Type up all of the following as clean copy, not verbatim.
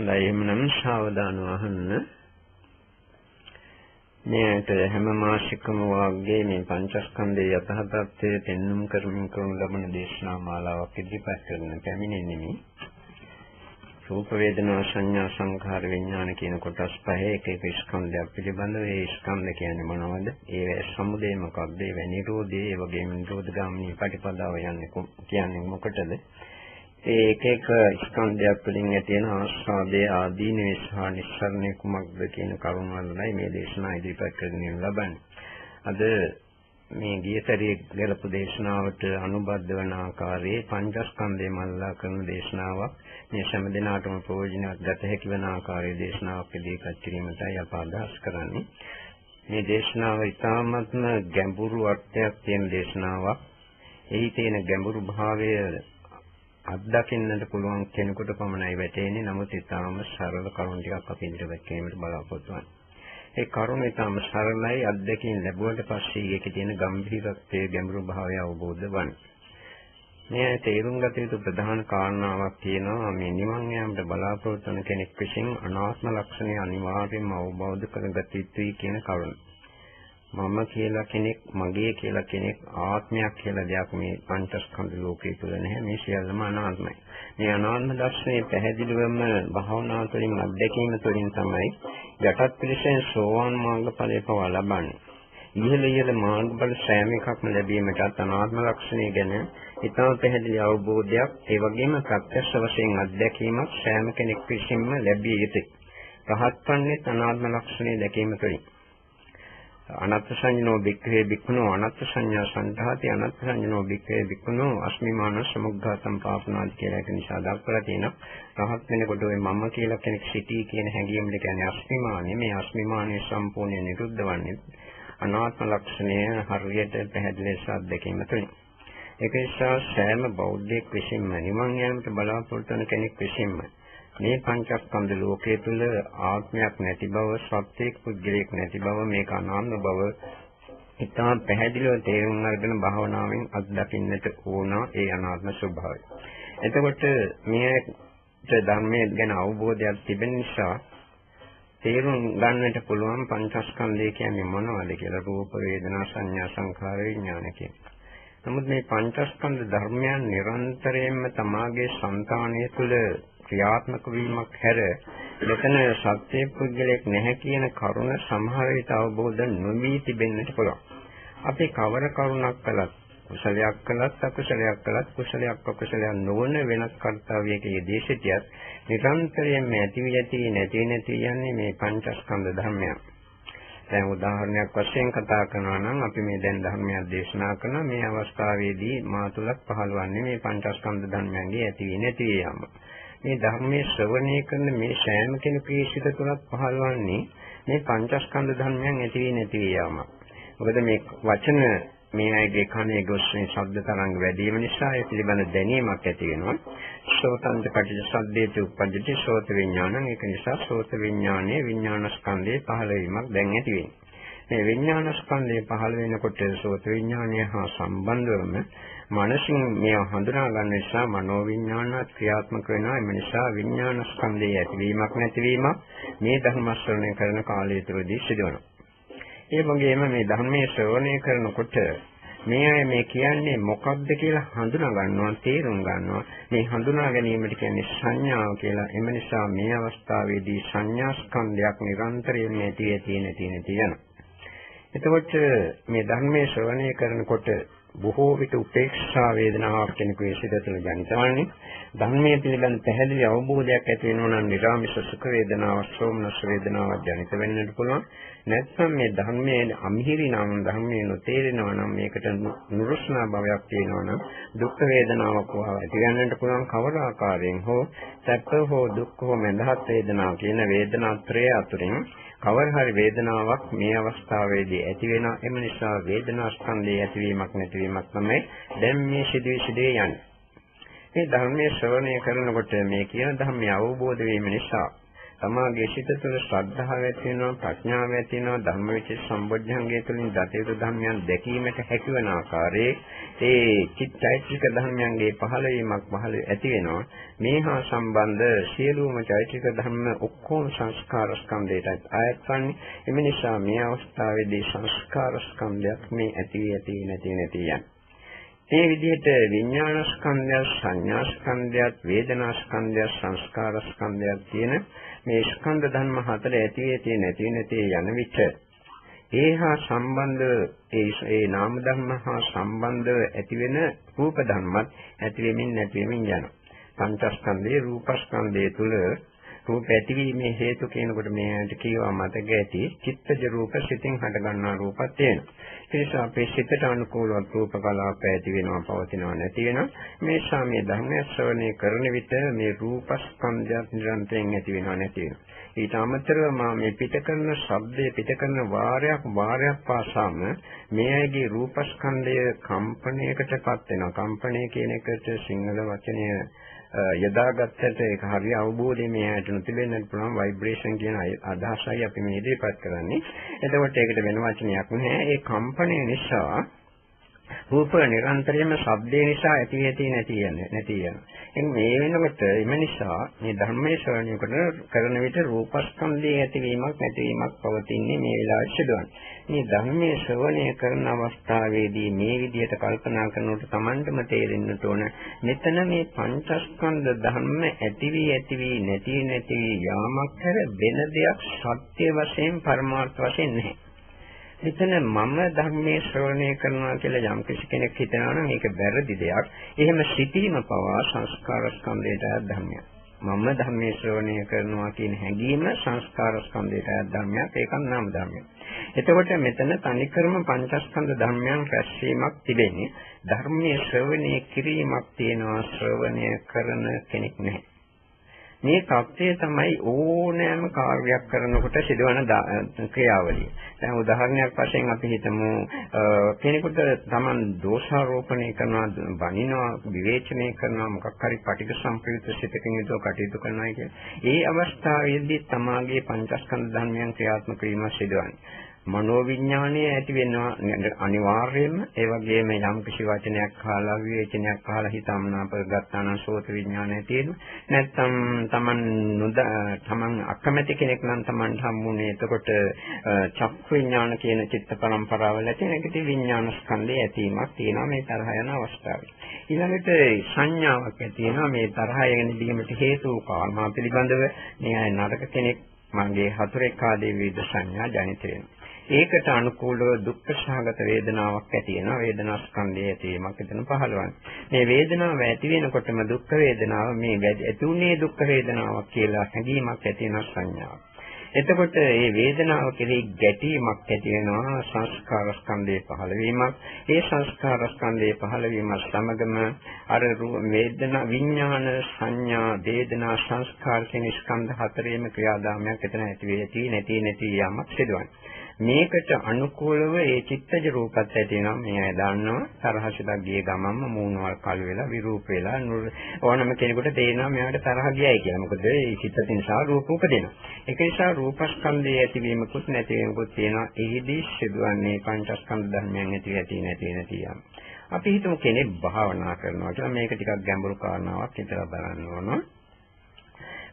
එහෙමනම් සාවධානව අහන්න. මේකට හැම මාසිකම වාගේ මේ පංචස්කන්ධයේ යථා තත්ත්වය පෙන්눔 කරමින් කරන ලබන දේශනා මාලාවක් ඉදිරිපත් කරන පැමිණෙන්නේ. රූප වේදනා සංඥා සංඛාර විඥාන කියන කොටස් පහේ එක එක ස්කන්ධයක් පිළිබඳව ඒ ස්කන්ධ කියන්නේ මොනවද? ඒ සමුදය මොකක්ද? ඒ නිරෝධය, ඒ වගේම නිරෝධගාමිනී ප්‍රතිපදාව කියන්නේ මොකටද? ඒ එක එක ස්කන්ධයක් වලින් ඇති වෙන ආස්වාදයේ ආදීනවේ සහ නිස්සාරණේ කුමක්ද කියන කරුණ වලයි මේ දේශනා ඉදිරිපත් කරගෙන ලබන්නේ. අද මේ ගියතරේ ගලපු දේශනාවට අනුබද්ධ වන ආකාරයේ පංචස්කන්ධය මල්ලා කරන දේශනාවක් මේ හැම දිනාටම ප්‍රයෝජනවත් ගත හැකි වන ආකාරයේ දේශනාවක් ඉදිරිපත් කිරීමටයි අප අදහස් කරන්නේ. මේ දේශනාව ඉතාමත්ම ගැඹුරු අර්ථයක් තියෙන දේශනාවක්. එහි තියෙන ගැඹුරු භාවය අත්දකින්නට පුළුවන් කෙනෙකුට පමණයි වැටෙන්නේ. නමුත් ඊටාම සරල කරුණු ටිකක් අපි ඉදිරියට ගැනීමට බලාපොරොත්තු වෙනවා. ඒ කරුණ ඊටාම සරලයි. අත්දැකීම් ලැබුවට පස්සේ ඒකේ තියෙන ගැඹුරත්වයේ ගැඹුරු භාවය අවබෝධ වන්නේ. මේ තේරුම් ගත යුතු ප්‍රධාන කාරණාවක් තියෙනවා. මේ නිවන් යාමට බලාපොරොත්තු වන කෙනෙක් විසින් අනාත්ම ලක්ෂණය අනිවාර්යයෙන්ම අවබෝධ කරගත යුතුයි කියන කරුණ. මම කියලා කෙනෙක්, මගේ කියලා කෙනෙක්, ආත්මයක් කියලා දෙයක් මේ පංචස්කන්ධ ලෝකයේ තුල නැහැ. මේ සියල්ලම අනාත්මයි. මේ අනාත්ම දර්ශනය පැහැදිලිවම භාවනා තුළින් අත්දැකීම තුළින් තමයි යටත් පිළිසෙන් සෝවාන් මාර්ගඵලය පවා ලබන්නේ. ඉහළ මාර්ගඵල සෑම එකක්ම ලැබීමටත් අනාත්ම ලක්ෂණය ගැන ඉතාම පැහැදිලි අවබෝධයක්, ඒ වගේම ප්‍රත්‍යක්ෂ වශයෙන් අත්දැකීමක් සෑම කෙනෙක් විසින්ම ලැබිය යුතුයි. රහත් වන්නේ අනාත්ම ලක්ෂණය දැකීම තුළින්. අනත්ත් සංඥෝ භික්ඛවේ භික්ඛුනෝ අනත්ත් සංඥා සන්ධාති අනත්ත් සංඥෝ භික්ඛවේ භික්ඛුනෝ අස්මිමාන සමුග්ඝාතම් පාපනාති කියලා එක නිසා දක්වලා තියෙනවා. රහත් වෙනකොට ඔය මම කියලා කෙනෙක් සිටී කියන හැඟීමද කියන්නේ අස්මිමානෙ. මේ අස්මිමානෙ සම්පූර්ණයෙන් නිරුද්ධ වන්නේ අනාත්ම ලක්ෂණය හරියට පැහැදිලි ලෙස අත්දැකීම තුළින්. ඒක නිසා සෑම බෞද්ධයෙක් විසින්ම නිවන් යාමට බලාපොරොත්තු වන කෙනෙක් විසින්ම මේ පංචස්කන්ධ ලෝකයේ තුල ආත්මයක් නැති බව, සත්‍යයක් පුද්ගලයක් නැති බව, මේක අනාත්ම බව ඉතාම පැහැදිලිව තේරුම් අරගෙන භාවනාවෙන් අත්දකින්නට ඕන ඒ අනාත්ම ස්වභාවය. එතකොට මේ ධර්මයේ ගැන අවබෝධයක් තිබෙන නිසා තේරුම් ගන්නට පුළුවන් පංචස්කන්ධය කියන්නේ මොනවද කියලා. රූප, වේදනා, සංඥා, සංඛාර, විඥාන කියන්නේ. නමුත් මේ පංචස්කන්ධ ධර්මයන් නිරන්තරයෙන්ම තමාගේ సంతානය තුළ ක්‍රියාත්මක වීමක් හැර මෙතන සත්‍ය පුද්ගලයක් නැහැ කියන කරුණ සමහර විට අවබෝධ නොවී තිබෙන්නට පුළුවන්. අපි කවර කරුණක් කළත්, කුසලයක් කළත්, අකුසලයක් කළත්, කුසලයක් අකුසලයක් නොවන වෙනස් කර්තව්‍යයක යෙදී සිටියත් නිරන්තරයෙන්ම ඇති වී නැති යන්නේ මේ පංචස්කන්ධ ධර්මයන්. දැන් උදාහරණයක් වශයෙන් කතා කරනවා නම් අපි මේ දැන් ධර්මයක් දේශනා කරන මේ අවස්ථාවේදී මා තුලක් පහළවන්නේ මේ පංචස්කන්ධ ධර්මයන්ගේ ඇති වී නැති යාම. මේ ධර්මයේ ශ්‍රවණය කරන මේ සෑම කෙනෙකුගේ සිත තුළත් පහළවන්නේ මේ පංචස්කන්ධ ධර්මයන් ඇති වී නැති යාම. මොකද මේ වචන මේ අයගේ කනේ ගොස්නේ ශබ්ද තරංග වැඩි වීම නිසා ඒ පිළිබඳ දැනීමක් ඇති වෙනවා. සෝතන්ත කටිජ සද්දේට උපදිතේ සෝත විඥානං. ඒක නිසා සෝත විඥානයේ විඥානස්කන්ධයේ පහළ වීමක් දැන් ඇති වෙනවා. මේ විඥානස්කන්ධය පහළ වෙනකොට සෝත විඥානය හා සම්බන්ධවම මනසින් මේව හඳුනා ගන්න නිසා මනෝ විඥානත් ක්‍රියාත්මක වෙනවා. ඒ නිසා විඥානස්කන්ධයේ ඇතිවීමක් නැතිවීමක් මේ ධර්ම ශ්‍රවණය කරන කාලය තුළදී සිදුවෙනවා. ඒ වගේම මේ ධර්මයේ ශ්‍රවණය කරනකොට මේ අය මේ කියන්නේ මොකක්ද කියලා හඳුනා ගන්නවා, තේරුම් ගන්නවා. මේ හඳුනා ගැනීමට කියන්නේ සංඥාව කියලා. එම නිසා මේ අවස්ථාවේදී සංඥා ස්කන්ධයක් නිරන්තරයෙන් නැති යනවා. එතකොට මේ ධර්මයේ ශ්‍රවණය කරනකොට බොහෝ විට උපේක්ෂා වේදනාවක් කෙනෙකුගේ සිත තුළ ජනිතවන්නේ. ධර්මයේ පිළිබඳ පැහැදිලි අවබෝධයක් ඇති වෙනවා නම් නිරාමිෂ සුඛ වේදනාවක්, සෝමනස් වේදනාවක් ජනිත වෙන්නට පුළුවන්. නැත්නම් මේ ධර්මයේ අමිහිරි නම් ධර්මයේ නොතේරෙනවා නම් මේකට නුරුස්නා භාවයක් තියෙනවා නම් දුක් වේදනාවක් වහා ඇති ගන්නට පුළුවන්. කවර ආකාරයෙන් හෝ සැප හෝ දුක් හෝ මඳහත් වේදනාව කියන වේදනා ත්‍රය අතුරින් කවර හරි වේදනාවක් මේ අවස්ථාවේදී ඇති වෙන. එම නිසා වේදනා ස්කන්ධයේ ඇතිවීමක් නැතිවීමක් තමයි දැන් මේ සිදුවේ යන්නේ. මේ ධර්මයේ ශ්‍රවණය කරනකොට මේ කියන ධර්මය අවබෝධ වීම නිසා තමාගේ සිත තුළ ශ්‍රද්ධාව ඇති වෙනවා, ප්‍රඥාව ඇති වෙනවා, ධම්මවිචේ සම්බොධ්‍යංගය තුළින් දතේතු ධර්මයන් දැකීමට හැකිවන ආකාරයේ ඒ චෛතසික ධර්මයන්ගේ පහළ වීමක් ඇති වෙනවා. මේ හා සම්බන්ධ සියලුම චෛතසික ධර්ම ඔක්කොම සංස්කාර ස්කන්ධයට අයත් වන්නේ. එම නිසා මේ අවස්ථාවේදී සංස්කාර ස්කන්ධයක් මේ ඇති නැති යන. මේ විදිහට විඥාන ස්කන්ධය, සංඥා ස්කන්ධය, වේදනා ස්කන්ධය, සංස්කාර ස්කන්ධය කියන මේ ස්කන්ධ ධර්ම හතර ඇති නැති යන විට ඒහා සම්බන්ධ ඒ නාම ධර්ම හා සම්බන්ධව ඇතිවෙන රූප ධර්මත් ඇති වෙමින් නැති වෙමින් යනවා. පංචස්කන්ධයේ රූපස්කන්ධය තුල රූප ඇතිවීමේ හේතු කියනකොට මේකට කියවා මතක ඇති චිත්තජ රූප සිතින් හට ගන්නා රූපත් තියෙනවා. ඒ නිසා අපේ සිතට අනුකූලව රූප කලාප ඇති වෙනවා, පවතිනවා, නැති වෙනවා. මේ සාමයේ ධර්මය ශ්‍රවණය කරන විට මේ රූපස්කන්ධයත් නිරන්තරයෙන් ඇති වෙනවා, නැති වෙනවා. ඊට අමතරව මේ පිට කරන ශබ්දයේ පිට කරන වාරයක් පාසාම මේ අයගේ රූපස්කන්ධය කම්පණයකටපත් වෙනවා. කම්පණය කියන එකට සිංහල වචනය යදාගත්තට ඒක හරිය අවබෝධය මේ ඇයට නොතිබෙන්නත් පුළුවන්. ভাইබ්‍රේෂන් කියන අදහසයි අපි මේ ඉදිරිපත් කරන්නේ. එතකොට ඒකට වෙන වචනයක් නැහැ. ඒ කම්පණය නිසා රූප නිරන්තරයෙන්ම ශබ්දේ නිසා ඇති නැති යන. මේ වෙනකොට එම නිසා මේ ධර්මයේ ශ්‍රවණය කරන විට රූපස්කන්ධයේ ඇතිවීමක් නැතිවීමක් පවතින්නේ මේ වෙලාවට සිදුවන්නේ. මේ ධර්මයේ ශ්‍රවණය කරන අවස්ථාවේදී මේ විදිහට කල්පනා කරනකොට Tamanටම තේරෙන්නට ඕන මෙතන මේ පංචස්කන්ධ ධර්ම ඇතිවි නැති යාමක් හැර වෙන දෙයක් සත්‍ය වශයෙන් පරමාර්ථ වශයෙන් නැහැ. මෙතන මම ධර්මයේ ශ්‍රවණය කරනවා කියලා යම් කෙනෙක් හිතනවා නම් ඒක වැරදි දෙයක්. එහෙම සිටීම පවා සංස්කාර ස්කන්ධයට අයත් ධර්මයක්. මම ධර්මයේ ශ්‍රවණය කරනවා කියන හැඟීම සංස්කාර ස්කන්ධයට අයත් ධර්මයක්. ඒක නාම ධර්මයක්. එතකොට මෙතන තනිකරම පංචස්කන්ධ ධර්මයන් රැස්වීමක් තිබෙන්නේ. ධර්මයේ ශ්‍රවණය කිරීමක් තියෙනවා, ශ්‍රවණය කරන කෙනෙක් නැහැ. මේ தත්ත්වය තමයි ඕනෑම කාර්යයක් කරනකොට සිදුවන ක්‍රියාවලිය. දැන් උදාහරණයක් වශයෙන් අපි හිතමු කෙනෙකුට Taman දෝෂාරෝපණය කරනවා, බනිනවා, විවේචනය කරනවා, මොකක් හරි පටිඝ සම්ප්‍රයුක්ත සිතකින් යුතුව කටයුතු කරනවා කියන. ඒ අවස්ථාවේදී තමාගේ පංචස්කන්ධ ධර්මයන් ක්‍රියාත්මක වීම සිදුවන්නේ. මනෝවිඥාණය ඇති වෙනවා අනිවාර්යයෙන්ම. ඒ වගේම යම් කිසි වචනයක් අහලා විවේචනයක් අහලා හිතමනාප ගත්තා නම් සෝත විඥාණය තියෙනවා. නැත්නම් තමන් අකමැති කෙනෙක් නම් තමන්ට හම්බුනේ එතකොට චක්ඛු විඥාන කියන චිත්ත පරම්පරාවල තියෙන එකට විඥාන ස්කන්ධය ඇතිවීමක් තියෙනවා මේ තරහ යන අවස්ථාවේ. ඊළඟට සංඥාවක් ඇතිවෙනවා මේ තරහ යන දීමට හේතු කාරණා පිළිබඳව මේ නරක කෙනෙක් මගේ හතුරෙක් ආදී විවිධ සංඥා ජනිත වෙනවා. ඒකට අනුකූලව දුක්ඛ සහගත වේදනාවක් ඇති වෙනවා. වේදනා ස්කන්ධය ඇතිවීමක් එතන පහළවන්නේ. මේ වේදනාව ඇති වෙනකොටම දුක්ඛ වේදනාව මේ ඇතිුනේ දුක්ඛ වේදනාවක් කියලා හැඟීමක් ඇති වෙන සංඥාවක්. එතකොට මේ වේදනාව කෙරෙහි ගැටීමක් ඇති වෙනවා. සංස්කාර ස්කන්ධයේ පහළවීමක්. ඒ සංස්කාර ස්කන්ධයේ පහළවීමත් සමගම අර වේදනා විඥාන සංඥා වේදනා සංස්කාර කියන ස්කන්ධ හතරේම ක්‍රියාදාමයක් එතන ඇති නැති යමක් සිදුවන්නේ. මේකට අනුකූලව ඒ චිත්තජ රූපත් ඇති වෙනවා. මේ අය දන්නවා තරහසිතක් ගිය ගමන්ම මූණවල් කළු වෙලා විරූප වෙලා ඕනම කෙනෙකුට තේරෙනවා මෙයාට තරහ ගියයි කියලා. මොකද ඒ චිත්ත නිසා රූප උපදිනවා. ඒක නිසා රූපස්කන්ධයේ ඇතිවීමකුත් නැතිවීමකුත් තියෙනවා. එහිදී සිදුවන්නේ පංචස්කන්ධ ධර්මයන් ඇති නැති යම්. අපි හිතමු කෙනෙක් භාවනා කරනවා කියලා. මේක ටිකක් ගැඹුරු කාරණාවක් හිතලා බලන්න ඕන.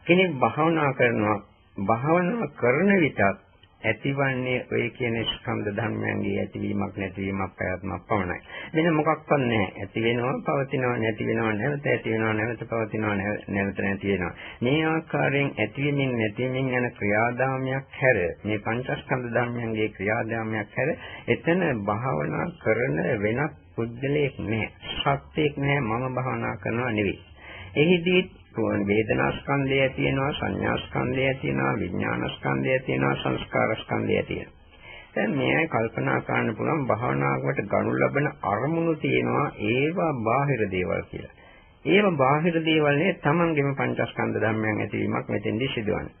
කෙනෙක් භාවනා කරන විටත් ඇතිවන්නේ ඔය කියන ස්කන්ධ ධර්මයන්ගේ ඇතිවීමක් නැතිවීමක් පැවැත්මක් පමණයි. වෙන මොකක්වත් නැහැ. ඇති වෙනවා, පවතිනවා, නැති වෙනවා, නැවත ඇති වෙනවා, නැවත පවතිනවා, නැවත නැති වෙනවා. මේ ආකාරයෙන් ඇතිවීමෙන් නැතිවීමෙන් යන ක්‍රියාදාමයක් හැර මේ පංචස්කන්ධ ධර්මයන්ගේ ක්‍රියාදාමයක් හැර එතන භාවනා කරන වෙනත් පුද්ගලයෙක් නැහැ. සත්‍යයක් නැහැ. මම භාවනා කරනවා නෙවෙයි. එහිදී වේදනා ස්කන්ධය තියෙනවා, සංඥා ස්කන්ධය තියෙනවා, විඥාන ස්කන්ධය තියෙනවා, සංස්කාර ස්කන්ධය තියෙනවා. දැන් මේ කල්පනා කරන්න පුළුවන් භාවනාවකට ගනු ලබන අරමුණු තියෙනවා, ඒවා බාහිර දේවල් කියලා. ඒවා බාහිර දේවල් නේ තමන්ගේම පංචස්කන්ධ ධර්මයන් ඇතිවීමක් මෙතෙන්දී සිදුවන්නේ.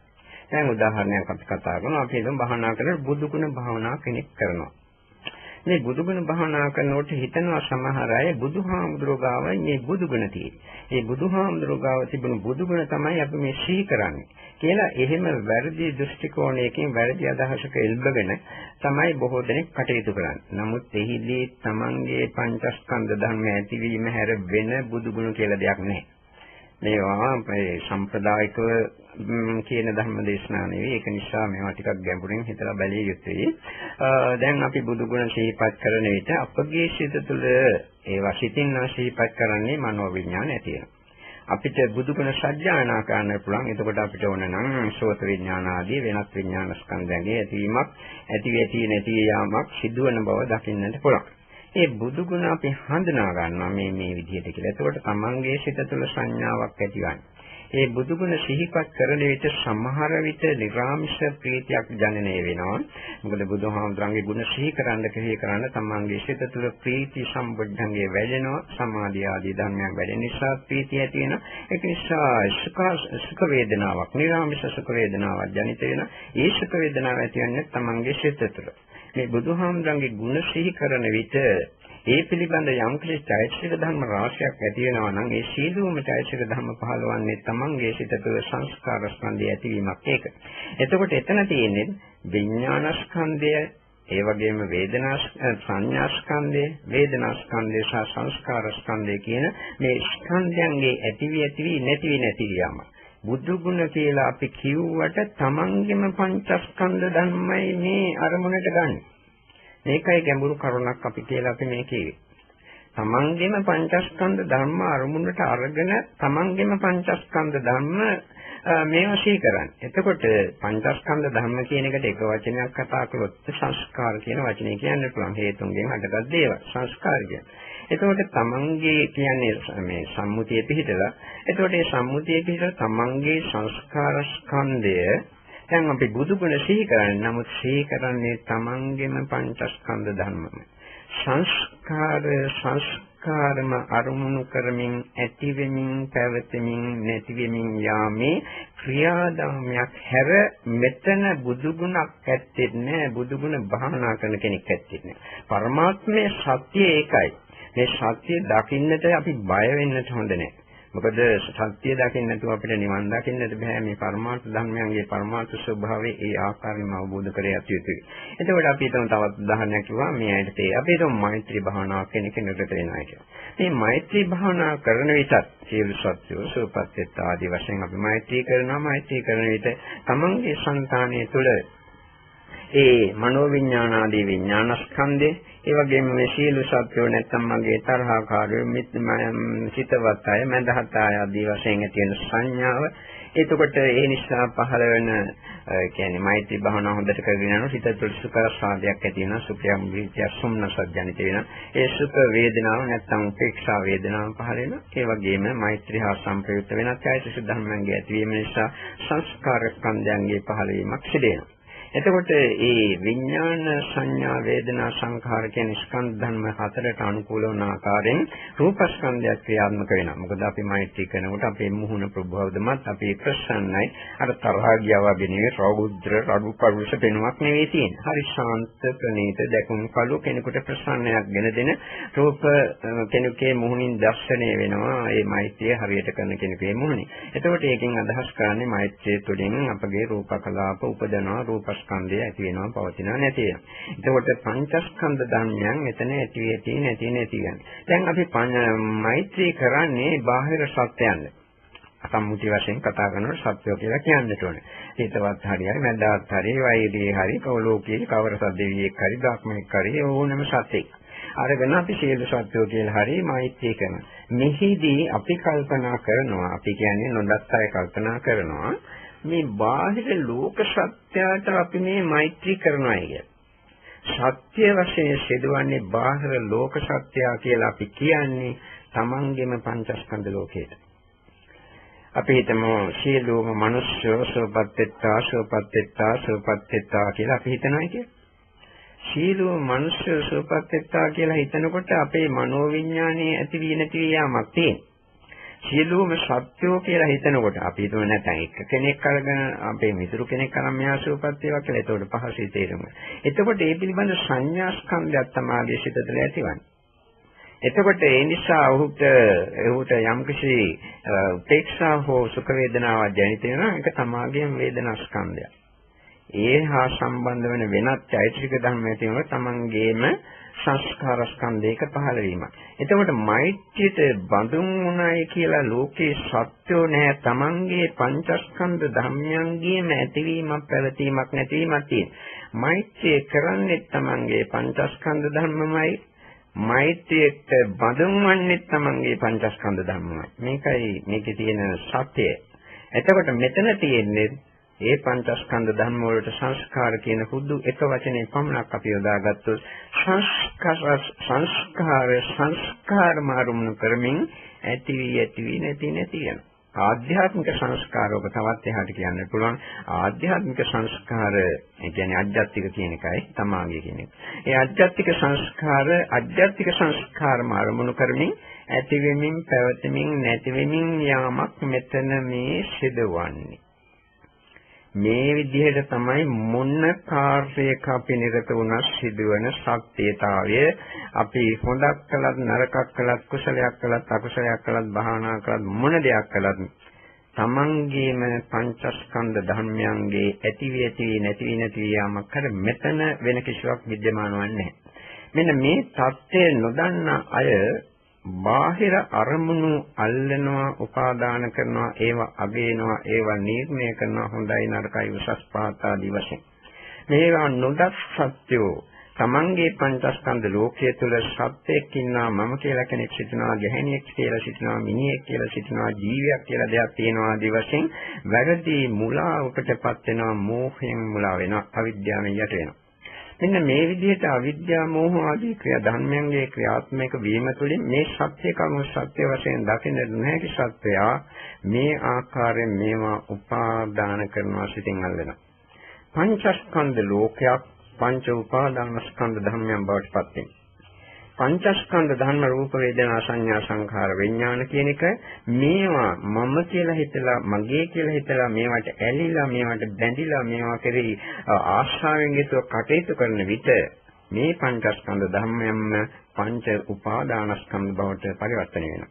දැන් උදාහරණයක් අපි කතා කරනවා. අපි හිතමු භාවනා කරලා බුදු ගුණ භාවනා කෙනෙක් කරනවා. මේ බුදුගුණ භාවනා කරනකොට හිතනවා සමහර අය බුදුහාමුදුරුවෝ ගාවයි මේ බුදුගුණ තියෙන්නේ. ඒ බුදුහාමුදුරුවෝ ගාව තිබුණු බුදුගුණ තමයි අපි මේ සිහි කරන්නේ කියලා එහෙම වැරදි දෘෂ්ටි කෝණයකින් වැරදි අදහසක එල්බගෙන තමයි බොහෝ දෙනෙක් කටයුතු කරන්නේ. නමුත් එහිදී තමන්ගේ පංචස්කන්ධ ධර්ම ඇතිවීම හැර වෙන බුදුගුණ කියලා දෙයක් නැහැ. මේවා මේ සම්ප්‍රදායිකව කියන ධර්ම දේශනා නෙවෙයි. ඒක නිසා මේවා ටිකක් ගැඹුරින් හිතලා බැලිය යුතුයි. දැන් අපි බුදුගුණ සිහිපත් කරන විට අපගේ සිත තුළ ඒවා සිතින් සිහිපත් කරන්නේ මනෝවිඤ්ඤාණ ඇති වෙනවා. අපිට බුදුගුණ සත්‍යයනා කරන්න පුළුවන්. එතකොට අපිට ඕන නම් සෝත විඥාන ආදී වෙනත් විඥාන ස්කන්ධයන්ගේ ඇතිවීමක් ඇති නැති යාමක් සිදුවන බව දකින්නට පුළුවන්. ඒ බුදුගුණ අපි හඳුනා ගන්නවා මේ විදිහට කියලා. එතකොට තමන්ගේ සිත තුළ සංඥාවක් ඇතිවන්නේ. ඒ බුදුගුණ සිහිපත් කරන විට සමහර විට නිර්ාමිෂ ප්‍රීතියක් ජනනය වෙනවා. මොකද බුදුහාමුදුරන්ගේ ගුණ සිහි කරන්න තමන්ගේ සිත තුළ ප්‍රීති සම්බොධ්ධංගේ වැඩෙනවා. සමාධිය ආදී ධර්මයන් වැඩෙන නිසා ප්‍රීතිය ඇති වෙනවා. ඒක නිසා සුඛ වේදනාවක්, නිර්ාමිෂ සුඛ වේදනාවක් ජනිත වෙනවා. ඒ සුඛ වේදනාව ඇති වෙන්නේ තමන්ගේ සිත තුළ. මේ බුදුහාමුදුරන්ගේ ගුණ සිහි කරන විට ඒ පිළිබඳ යම් කිසි චෛතසික ධර්ම රාශියක් ඇති වෙනවා නම් ඒ සීලුම චෛතසික ධර්ම පහළවන්නේ තමන්ගේ සිත තුළ සංස්කාර ස්කන්ධය ඇතිවීමක් ඒක. එතකොට එතන තියෙන්නේ විඥාන ස්කන්ධය, ඒ වගේම වේදනා සංඥා ස්කන්ධය, වේදනා ස්කන්ධය සහ සංස්කාර ස්කන්ධය කියන මේ ස්කන්ධයන්ගේ ඇතිවි නැති යාම. බුදු ගුණ කියලා අපි කිව්වට තමන්ගේම පංචස්කන්ධ ධර්මයි මේ අරමුණට ගන්න. මේකයි ගැඹුරු කරුණක් අපි කියලා අපි මේ කියේ. තමන්ගේම පංචස්කන්ධ ධර්ම අරමුණට අරගෙන තමන්ගේම පංචස්කන්ධ ධර්ම මේවා සිහි කරන්නේ. එතකොට පංචස්කන්ධ ධර්ම කියන එකට එක වචනයක් කතා කළොත් සංස්කාර කියන වචනේ කියන්න පුළුවන්. හේතුන්ගෙන් හටගත් දේවල් සංස්කාර කියන්නේ. එතකොට තමන්ගේ කියන්නේ මේ සම්මුතිය පිහිටලා. එතකොට මේ සම්මුතිය පිහිටලා තමන්ගේ සංස්කාර ස්කන්ධය දැන් අපි බුදුගුණ සිහි කරන්නේ. නමුත් සිහි කරන්නේ තමන්ගේම පංචස්කන්ධ ධර්මම. සංස්කාරම අරමුණු කරමින් ඇති වෙමින් පැවතෙමින් නැති වෙමින් යාමේ ක්‍රියාදාමයක් හැර මෙතන බුදුගුණක් ඇත්තේ නැහැ. බුදුගුණ භාවනා කරන කෙනෙක් ඇත්තේ නැහැ. පරමාත්මයේ සත්‍ය ඒකයි. මේ සත්‍ය දකින්නට අපි බය වෙන්නට හොඳ නැහැ. මොකද සත්‍ය දකින්න නැතුව අපිට නිවන් දකින්නට බෑ. මේ පරමාර්ථ ධර්මයන්ගේ පරමාර්ථ ස්වභාවය ඒ ආකාරයෙන්ම අවබෝධ කර යුතුයි. එතකොට අපි හිතමු තවත් උදාහරණයක් කිව්වා මේ ඇයිට තේ. අපි හිතමු මෛත්‍රී භාවනාව කෙනෙකුට වෙනවා කියලා. මේ මෛත්‍රී භාවනා කරන විටත් සියලු සත්‍යෝ සුවපත් ආදී වශයෙන් අපි මෛත්‍රී කරනවා. මෛත්‍රී කරන විට තමන්ගේ සංතානය තුළ ඒ මනෝවිඤ්ඤාණ ආදී විඤ්ඤාණස්කන්ධේ ඒ වගේම මේ සීල සත්‍යෝ නැත්තම් මගේ තරහකාරයෝ සිතවත් අය මඳහත් අය ආදී වශයෙන් ඇති වෙන සංඥාව. එතකොට ඒ නිසා පහළ වෙන කියන්නේ මෛත්‍රී භාවනාව හොඳට කරගෙන යනකොට හිත තුළ සුඛ සාධයක් ඇති වෙනවා. සුඛයම් විචය සුම්නසත් ජනිත වෙනවා. ඒ සුඛ වේදනාව නැත්තම් උපේක්ෂා වේදනාව පහළ වෙනවා. ඒ වගේම මෛත්‍රී හා සංප්‍රයුක්ත වෙන චෛතසික ධර්මයන්ගේ ඇතිවීම නිසා සංස්කාර ස්කන්ධයන්ගේ පහළ වීමක් සිදු වෙනවා. එතකොට මේ විඥාන සංඥා වේදනා සංඛාර කියන ස්කන්ධ ධර්ම හතරට අනුකූල වන ආකාරයෙන් රූපස්කන්ධය ක්‍රියාත්මක වෙනවා. මොකද අපි මෛත්‍රී කරනකොට අපේ මුහුණ ප්‍රබෝධමත් අපි ප්‍රසන්නයි. අර තරහා ගියා වගේ නෙවෙයි රෞද්‍ර රඩු පරුෂ පෙනුමක් නෙවෙයි තියෙන්නේ. හරි ශාන්ත ප්‍රණීත දැකුම් කළු කෙනෙකුට ප්‍රසන්නයක් ගෙන දෙන රූප කෙනෙකුගේ මුහුණින් දැర్శණය වෙනවා. මේ මෛත්‍රිය හරියට කරන කෙනෙකුගේ මුහුණේ. එතකොට ඒකෙන් අදහස් කරන්නේ මෛත්‍රිය තුළින් අපගේ රූප කලාප උපදනවා. රූප ස්කන්ධය ඇති වෙනවා පවතිනවා නැති වෙනවා. එතකොට පංචස්කන්ධ ධර්මයන් මෙතන ඇති නැති. දැන් අපි මෛත්‍රී කරන්නේ බාහිර සත්‍යයන්ද. සම්මුති වශයෙන් කතා කරනකොට සත්‍යෝ කියලා කියන්නට ඕනේ. හිතවත් හරියයි මැදවත් හරියයි වෛරී හරි කවලෝකී කවර සද්දේවියෙක් හරි ධාක්මෙක් හරි ඕනම සත්‍යෙක්. අරගෙන අපි සියලු සත්‍යෝ කියලා හරි මෛත්‍රී කරනවා. මෙහිදී අපි කල්පනා කරනවා අපි කියන්නේ නොදත් අය කල්පනා කරනවා මේ බාහිර ලෝක සත්‍යයට අපි මේ මෛත්‍රී කරනවා කියන්නේ. සත්‍ය වශයෙන් සිදුවන්නේ බාහිර ලෝක සත්‍යය කියලා අපි කියන්නේ තමන්ගේම පංචස්කන්ධ ලෝකයට. අපි හිතමු සියලුම මිනිස්සු සෝපත්ත්‍තා කියලා අපි හිතනවා කියන්නේ. සියලුම මිනිස්සු සෝපත්ත්‍තා කියලා හිතනකොට අපේ මනෝවිඤ්ඤාණයේ ඇති වී නැති යාමක් තියෙනවා. සියලුම සත්‍යෝ කියලා හිතනකොට අපි හිතුව නැත්නම් එක කෙනෙක් අරගෙන අපේ මිතුරු කෙනෙක් අරන් මෙහා සූපත් වේවා කියලා. ඒතකොට පහසුයි තේරුම. එතකොට ඒ පිළිබඳ සංඥා ස්කන්ධයක් තමයි සිත තුළ ඇතිවන්නේ. එතකොට ඒ නිසා ඔහුට යම්කිසි උපේක්ෂා හෝ සුඛ වේදනාවක් ජනිත වෙනවා. ඒක තමාගේම වේදනා ස්කන්ධය. ඒ හා සම්බන්ධ වෙන වෙනත් චෛතසික ධර්ම ඇති වෙනවා තමන්ගේම සංස්කාර ස්කන්ධයක පහළ වීම. එතකොට මෛත්‍රියට බඳුන් වුණායි කියලා ලෝකේ සත්‍යෝ නැහැ. තමන්ගේ පංචස්කන්ධ ධර්මයන්ගේම ඇතිවීමක් පැවතීමක් නැතිවීමක් තියෙන. මෛත්‍රිය කරන්නේ තමන්ගේ පංචස්කන්ධ ධර්මමයි. මෛත්‍රියට බඳුන් වන්නේ තමන්ගේ පංචස්කන්ධ ධර්මමයි. මේකයි මේකේ තියෙන සත්‍යය. එතකොට මෙතන තියෙන්නේ ඒ පංචස්කන්ධ ධර්ම වලට සංස්කාර කියන හුදු එක වචනේ පමණක් අපි යොදාගත්තොත් සංස්කාර මාරුමුණු කරමින් ඇති වී නැති යන ආධ්‍යාත්මික සංස්කාර ඔබ තවත් එහාට කියන්න පුළුවන්. ආධ්‍යාත්මික සංස්කාර කියන්නේ අධ්‍යාත්මික කියන එකයි තමාගේ කියන එක. ඒ අධ්‍යාත්මික සංස්කාර මාරුමුණු කරමින් ඇති වෙමින් පැවතෙමින් නැති වෙමින් යාමක් මෙතන මේ සිදුවන්නේ. මේ විදිහට තමයි මොන කාර්යයක අපි නිරත වුණත් සිදුවන සත්‍යතාවය. අපි හොඳක් කළත් නරකක් කළත් කුසලයක් කළත් අකුසලයක් කළත් භාවනා කළත් මොන දෙයක් කළත් තමන්ගේම පංචස්කන්ධ ධර්මයන්ගේ ඇති නැති යාමක් කර මෙතන වෙන කිසිවක් विद्यमान වන්නේ නැහැ. මෙන්න මේ தත්ත්වය නොදන්න අය බාහිර අරමුණු අල්ලනවා, උපාදාන කරනවා, ඒවා අගේනවා, ඒවා නිර්ණය කරනවා, හොඳයි නරකයි උසස් පහත් ආදී වශයෙන්. මේවා නොදත් සත්‍යෝ තමන්ගේ පංචස්කන්ධ ලෝකයේ තුල සත්‍යයක් ඉන්නවා, මම කියලා කෙනෙක් සිටිනවා, ගැහණියෙක් කියලා සිටිනවා, මිනිහෙක් කියලා සිටිනවා, ජීවියක් කියලා දෙයක් තියෙනවා ආදී වශයෙන් වැරදි මුලාවකටපත් වෙනවා, මෝහයෙන් මුලා වෙනවා, අවිද්‍යාවෙන් යට වෙනවා. මෙන්න මේ විදිහට අවිද්‍යා මෝහ ආදී ක්‍රියා ධර්මයන්ගේ ක්‍රියාත්මක වීම තුළින් මේ සත්‍ය කර්ම සත්‍ය වශයෙන් දකින්න නොහැකි සත්‍යය මේ ආකාරයෙන් මේවා උපාදාන කරනවා, සිතින් අල්ලනවා. පංචස්කන්ධ ලෝකයක් පංච උපාදාන ස්කන්ධ ධර්මයන් බවට පත් වෙනවා. පංචස්කන්ධ ධර්ම රූප වේදනා සංඥා සංඛාර විඥාන කියන එක මේවා මම කියලා හිතලා මගේ කියලා හිතලා මේවට ඇලිලා මේවට බැඳිලා මේවා කෙරෙහි ආශාවෙන් යුතුව කටයුතු කරන විට මේ පංචස්කන්ධ ධර්මයන්ම පංච උපාදානස්කන්ධ බවට පරිවර්තනය වෙනවා.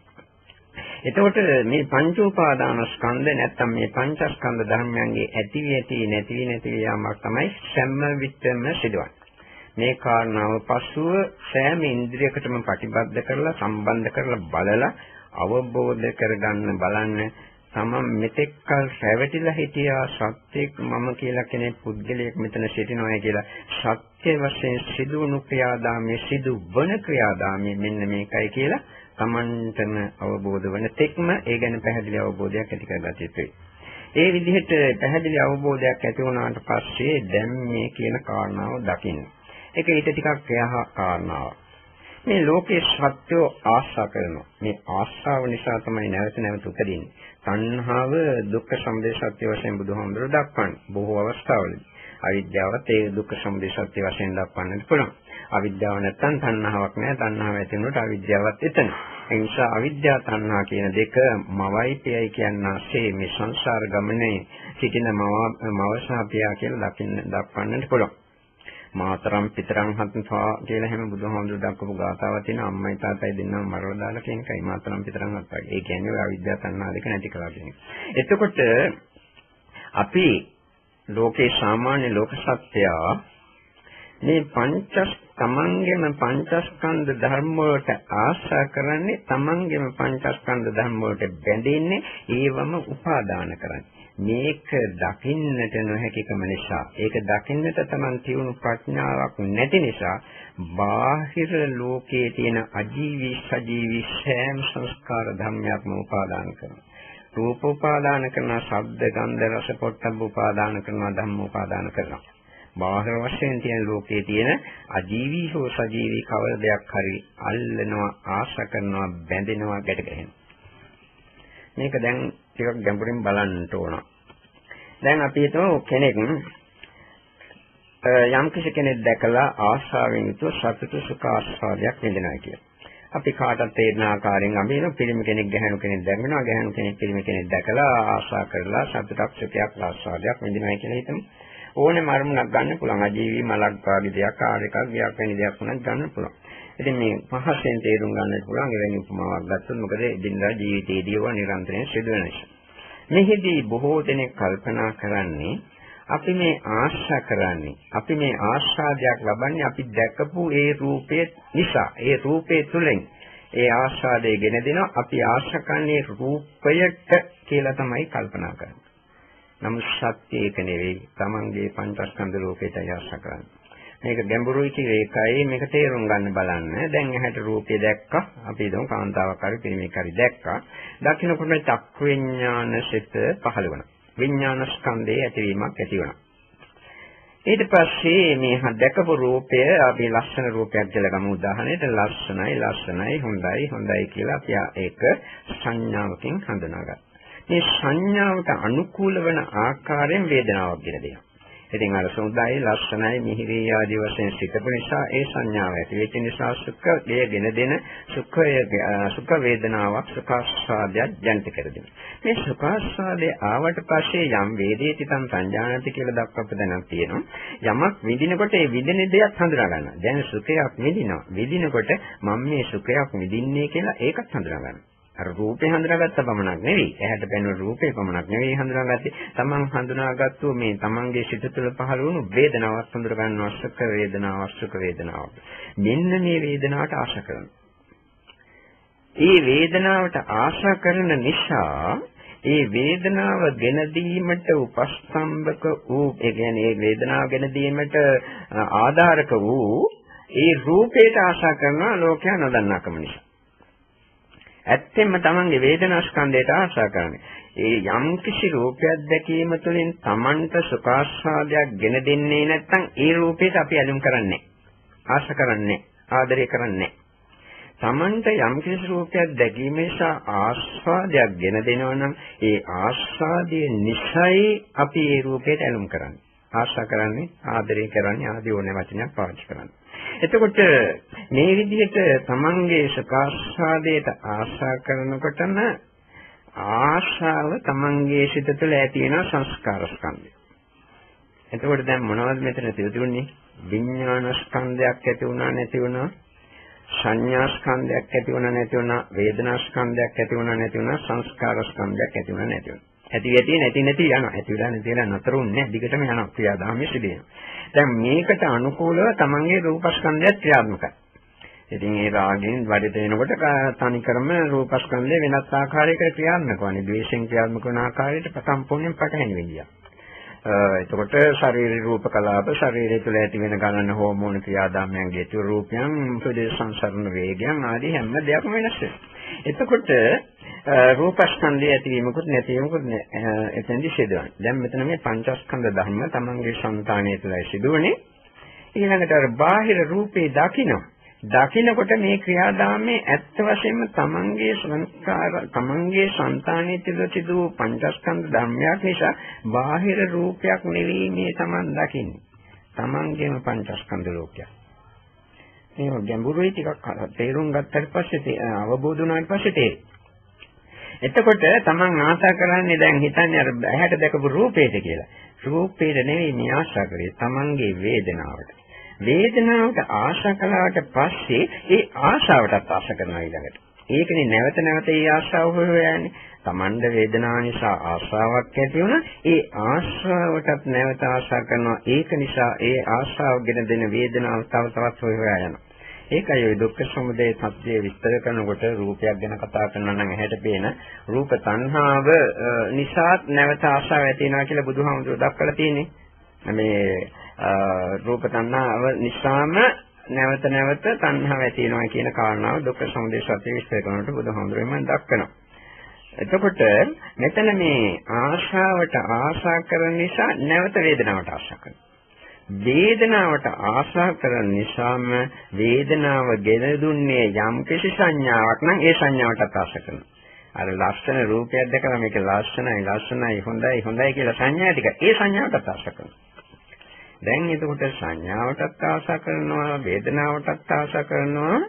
එතකොට මේ පංච උපාදානස්කන්ධ නැත්නම් මේ පංචස්කන්ධ ධර්මයන්ගේ ඇති නැති යාමක් තමයි සම්ම විත්තම සිදුවන්නේ. මේ කාරණාව පසුව සෑම ඉන්ද්‍රියකටම ප්‍රතිබද්ධ කරලා සම්බන්ධ කරලා බලලා අවබෝධ කරගන්න බලන්න තමන් මෙතෙක් කල රැවටිලා හිටියා සත්‍යෙක් මම කියලා කෙනෙක් පුද්ගලයෙක් මෙතන සිටිනවා කියලා සත්‍ය වශයෙන් සිදුවුණු ක්‍රියාදාමයේ සිදුවන ක්‍රියාදාමයේ මෙන්න මේකයි කියලා තමන්ටම අවබෝධ වන තෙක්ම ඒ ගැන පැහැදිලි අවබෝධයක් ඇති කරගත යුතුයි. ඒ විදිහට පැහැදිලි අවබෝධයක් ඇති වුණාට පස්සේ දැන් මේ කියන කාරණාව දකින්න. ඒක ඊට ටිකක් එහා කාරණාවක්. මේ ලෝකේ සත්‍යෝ ආශා කරනවා. මේ ආශාව නිසා තමයි නැවත උපදින්නේ. තණ්හාව දුක්ඛ සමුදය සත්‍ය වශයෙන් බුදුහාමුදුරුවෝ දක්වන්නේ. බොහෝ අවස්ථාවලදී අවිද්‍යාවත් ඒ දුක්ඛ සමුදය සත්‍ය වශයෙන් දක්වන්නත් පුළුවන්. අවිද්‍යාව නැත්නම් තණ්හාවක් නැහැ. තණ්හාව ඇති වුණොත් අවිද්‍යාවත් එතන. ඒ නිසා අවිද්‍යාව තණ්හා කියන දෙක මවයි පියයි කියනාසේ මේ සංසාර ගමනේ සිටින මව සහ පියා කියලා දක්වන්නත් පුළුවන්. මාතරම් පිතරම් හත්පා කියලා හැම බුදුහාමුදුරුවෝ දක්වපු ගාථාවක් තියෙනවා. අම්මයි තාත්තයි දෙන්නම මරලා දාලා කියන එකයි මාතරම් පිතරම් හත්පා. ඒ කියන්නේ ඔය අවිද්‍යාව තණ්හා දෙක නැති කළා කියන එක. එතකොට අපි ලෝකේ සාමාන්‍ය ලෝක සත්‍යය මේ තමන්ගේම පංචස්කන්ධ ධර්ම වලට ආශා කරන්නේ, තමන්ගේම පංචස්කන්ධ ධර්ම වලට බැඳෙන්නේ, ඒවම උපාදාන කරන්නේ. මේක දකින්නට නොහැකිකම නිසා, ඒක දකින්නට තමන් තියුණු ප්‍රඥාවක් නැති නිසා බාහිර ලෝකයේ තියෙන අජීවී සජීවී සෑම සංස්කාර ධර්මයක්ම උපාදාන කරනවා. රූප උපාදාන කරනවා, ශබ්ද ගන්ධ රස පොට්ටබ්බ උපාදාන කරනවා, ධම්ම උපාදාන කරනවා. බාහිර වශයෙන් තියෙන ලෝකයේ තියෙන අජීවී හෝ සජීවී කවර දෙයක් හරි අල්ලනවා, ආශා කරනවා, බැඳෙනවා, ගැට ගැහෙනවා. මේක දැන් ටිකක් ගැඹුරින් බලන්න ඕන. දැන් අපි හිතමු කෙනෙක් යම් කෙනෙක් දැකලා ආශාවෙන් යුතුව සතුට සුඛ ආස්වාදයක් විඳිනවා කියලා. අපි කාටත් තේරෙන ආකාරයෙන් අපි වෙන පිළිම කෙනෙක් ගැහණු කෙනෙක් දැක්වෙනවා ගැහණු කෙනෙක් පිළිම කෙනෙක් දැකලා ආශා කරලා සතුටක් සුඛයක් ආස්වාදයක් විඳිනයි කියලා හිතමු. ඕනේ මරමුණක් ගන්න පුළුවන්. අජීවී මලක් වාගේ දෙයක් ආර එකක් ගියක් වෙන දෙයක් වුණත් ගන්න පුළුවන්. ඉතින් මේ පහසෙන් තේරුම් ගන්නට පුළුවන් එවැනි උපමාවක් ගත්තොත් මොකද දිනදා ජීවිතයේදී ඒවා නිරන්තරයෙන් සිදුවෙන නිසා. මෙහිදී බොහෝ දෙනෙක් කල්පනා කරන්නේ අපි මේ ආශා කරන්නේ අපි මේ ආශාදයක් ලබන්නේ අපි දැකපු ඒ රූපේ නිසා ඒ රූපේ තුලින් ඒ ආශාදේ ගෙන දෙනවා අපි ආශා කරන්නේ රූපයට කියලා තමයි කල්පනා කරන්නේ. නමුත් සත්‍ය ඒක නෙවෙයි. Tamange පංචස්කන්ධ ලෝකයට ආශා කරන්නේ. මේක ගැඹුරුයි කියලා ඒකයි මේක තේරුම් ගන්න බලන්න. දැන් ඇහැට රූපය දැක්කා. අපි හිතමු කාන්තාවක් හරි පිරිමියෙක් හරි දැක්කා. දකින්නකොට චක්ඛු විඥාන සිත පහළ වුණා. විඥාන ස්කන්ධයේ ඇතිවීමක් ඇති වුණා. ඊට පස්සේ මේ දැකපු රූපය අපි ලස්සන රූපයක් කියලා ගමු උදාහරණයට ලස්සනයි හොඳයි කියලා අපි ඒක සංඥාවකින් හඳුනාගත්තා. මේ සංඥාවට අනුකූල වන ආකාරයෙන් වේදනාවක් ගෙන දෙනවා. ඉතින් අර සුන්දරයි ලස්සනයි මිහිරි ආදී වශයෙන් සිතපු නිසා ඒ සංඥාව ඇති වෙච්ච නිසා සුඛය ගෙන දෙන සුඛ වේදනාවක් සුඛාස්වාදයක් ජනිත කරදෙනවා. මේ සුඛාස්වාදයේ ආවට පස්සේ යම් වේදේති තං සංජානති කියලා දක්වපු දැනක් තියෙනවා. යමක් විඳිනකොට ඒ විඳින දෙයක් හඳුනා ගන්නවා. දැන් සුඛයක් විඳිනවා. විඳිනකොට මම මේ සුඛයක් විඳින්නේ කියලා ඒකත් හඳුනා ගන්නවා. අර රූපේ හඳුනාගත්ත පමණක් නෙවෙයි. ඇහැට පෙනෙන රූපේ පමණක් නෙවෙයි හඳුනාගත්තේ. තමන් හඳුනාගත්තු මේ තමන්ගේ සිත තුළ පහළ වුණු වේදනාවක් හඳුනා ගන්නවා. සුඛ වේදනාවක්. මෙන්න මේ වේදනාවට ආශා කරනවා. ඒ වේදනාවට ආශා කරන නිසා ඒ වේදනාව ගෙන දීමට උපස්තම්භක වූ ඒ කියන්නේ ඒ වේදනාව ගෙන දීමට ආධාරක වූ ඒ රූපයට ආශා කරනවා ලෝකයා නොදන්නාකම නිසා. ඇත්තෙන්ම තමන්ගේ වේදනා ස්කන්ධයට ආශා කරන්නේ. ඒ යම් කිසි රූපයක් දැකීම තුළින් තමන්ට සුඛාස්වාදයක් ගෙන දෙන්නේ නැත්නම් ඒ රූපයට අපි ඇලුම් කරන්නේ. ආශා කරන්නේ. ආදරය කරන්නේ. තමන්ට යම් කිසි රූපයක් දැකීම නිසා ආස්වාදයක් ගෙන දෙනවා නම් ඒ ආස්වාදයේ නිසයි අපි ඒ රූපයට ඇලුම් කරන්නේ. ආශා කරන්නේ, ආදරය කරන්නේ ආදී ඕනේ වචනයක් පාවිච්චි කරන්නේ. එතකොට මේ විදිහට තමන්ගේ සුඛාස්වාදයට ආශා කරනකොටම ආශාව තමන්ගේ සිත තුළ ඇති වෙන සංස්කාර ස්කන්ධය. එතකොට දැන් මොනවද මෙතන තියුනේ? විඥාන ස්කන්ධයක් ඇති වුණා නැති වුණා, සංඥා ස්කන්ධයක් ඇති වුණා නැති වුණා, වේදනා ස්කන්ධයක් ඇති වුණා නැති වුණා, සංස්කාර ස්කන්ධයක් ඇති වුණා නැති වුණා. ඇති නැති යනවා. ඇති වෙලා නැති වෙලා නතරුන්නේ දිගටම යනවා ක්‍රියාදාමයේ සිදුවෙනවා. දැන් මේකට අනුකූලව තමන්ගේ රූපස්කන්ධයත් ක්‍රියාත්මකයි. ඉතින් ඒ රාගයෙන් වැඩ දෙනකොට තනිකරම රූපස්කන්ධය වෙනස් ආකාරයකට ක්‍රියාත්මක වන්නේ. ද්වේෂයෙන් ක්‍රියාත්මක වන ආකාරයට සම්පූර්ණයෙන් පටහැනි වෙනවා. එතකොට ශරීර රූප කලාප ශරීරය තුළ ඇති වෙන ගණන හෝමෝන ක්‍රියාදාමයන්ගේ තු රූපයන් ප්‍රදේශ සංසරණ වේගයන් ආදී හැම දෙයක්ම වෙනස් වෙනවා. එතකොට රූපස්කන්ධය ඇතිවීමකුත් නැතිවීමකුත් එතෙන්දි සිදුවන්නේ. දැන් මෙතන මේ පංචස්කන්ධ ධර්ම තමන්ගේ సంతානය තුළයි සිදුවන්නේ. ඊළඟට අර බාහිර රූපේ දකින්නකොට මේ ක්‍රියාදාමයේ ඇත්ත වශයෙන්ම තමන්ගේ සංස්කාර තමන්ගේ సంతානය තුළ සිදු පංචස්කන්ධ ධර්මයක් නිසා බාහිර රූපයක් නෙවෙයි මේ තමන් දකින්නේ. තමන්ගේම පංචස්කන්ධ ලෝකයක්. මේක ගැඹුරුයි ටිකක් තේරුම් ගත්තට පස්සේ අවබෝධ වුණාට පස්සේ එතකොට තමන් ආශා කරන්නේ දැන් හිතන්නේ අර ඇහැට දැකපු රූපේට කියලා. රූපේට නෙවෙයි මේ ආශා කරේ තමන්ගේ වේදනාවට. වේදනාවට ආශා කළාට පස්සේ ඒ ආශාවටත් ආශා කරනවා ඊළඟට. ඒකනේ නැවත ඒ ආශාව හොයන්නේ. තමන්ද වේදනාව නිසා ආශාවක් ඇති වුණා. ඒ ආශාවටත් නැවත ආශා කරනවා. ඒක නිසා ඒ ආශාව ගෙන දෙන වේදනාව තව තවත් හොයලා යනවා. ඒකයි ඔය දුක්ඛ සමුදය සත්‍ය විස්තර කරනකොට රූපයක් ගැන කතා කරනවා නම් ඇහැට පේන රූප තණ්හාව නිසා නැවත ආශාව ඇති වෙනවා කියලා බුදුහාමුදුරුවෝ දක්වලා තියෙන්නේ. මේ රූප තණ්හාව නිසාම නැවත තණ්හාව ඇති වෙනවා කියන කාරණාව දුක්ඛ සමුදය සත්‍ය විස්තර කරනකොට බුදුහාමුදුරුවෝ දක්වනවා. එතකොට මෙතන මේ ආශාවට ආශා කරන නිසා නැවත වේදනාවට ආශා කරනවා. වේදනාවට ආශා කරන නිසාම වේදනාව ගෙන දුන්නේ යම් කිසි සංඥාවක් නම් ඒ සංඥාවටත් ආශා කරනවා. අර ලස්සන රූපයක් දැකලා මේක ලස්සනයි හොඳයි කියලා සංඥා ටික ඒ සංඥාවටත් ආශා කරනවා. දැන් එතකොට සංඥාවටත් ආශා කරනවා වේදනාවටත් ආශා කරනවා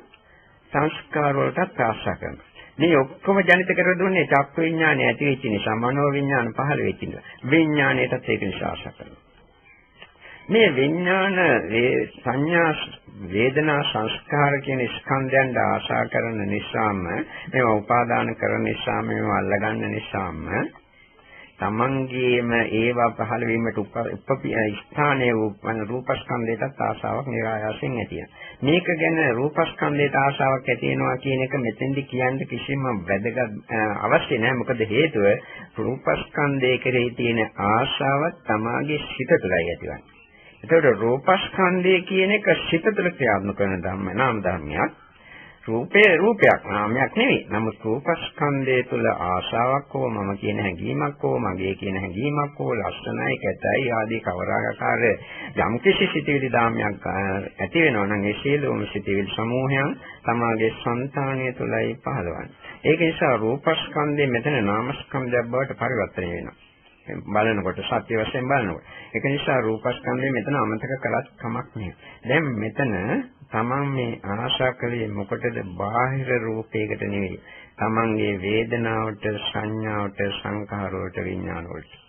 සංස්කාර වලටත් ආශා කරනවා. මේ ඔක්කොම ජනිත කර දුන්නේ චක්ක විඥානය ඇති වෙච්ච නිසා, මනෝ විඥාන පහළ වෙච්ච නිසා. විඥාණයටත් ඒක නිසා ආශා කරනවා. මේ විඥාන සංඥා වේදනා සංස්කාර කියන ස්කන්ධයන්ට ආශා කරන නිසාම, මේවා උපාදාන කරන නිසාම, මේවා අල්ලගන්න නිසාම තමන්ගේම ඒවා පහළ වීමට ස්ථානයේ වූ රූපස්කන්ධයටත් ආශාවක් નિરાයාසයෙන් ඇති වෙනවා. මේක ගැන රූපස්කන්ධයට ආශාවක් ඇති වෙනවා කියන එක මෙතෙන්දි කියන්න කිසිම වැදගත් අවශ්‍ය නැහැ. මොකද හේතුව රූපස්කන්ධය කෙරෙහි තියෙන ආශාව තමාගේ සිත තුළයි ඇතිවන්නේ. එතකොට රූපස්කන්ධය කියන එක සිත තුළ ක්‍රියාත්මක කරන නාම ධර්මයක්. රූපේ රූපයක් නාමයක් නෙවෙයි. නමුත් රූපස්කන්ධය තුළ ආශාවක් හෝ මම කියන හැඟීමක් හෝ මගේ කියන හැඟීමක් හෝ ලස්සනයි කැතයි ආදී කවරාකාර යම් කිසි සිතිවිලි දාමයක් ඇති වෙනවා නම් ඒ සියලුම සිතිවිලි සමූහයන් තමාගේ సంతාණය තුළයි පහළවන්නේ. ඒක නිසා රූපස්කන්ධය මෙතන නාමස්කන්ධයක් බවට පරිවර්තනය වෙනවා. බලනකොට සත්‍ය වශයෙන් බලනකොට. ඒක නිසා රූපස්කන්ධය මෙතන අමතක කළත් කමක් නෑ. දැන් මෙතන තමන් මේ ආශා කළේ මොකටද? බාහිර රූපයකට නෙවෙයි. තමන්ගේ වේදනාවට, සංඥාවට, සංඛාරවලට, විඥානවලට.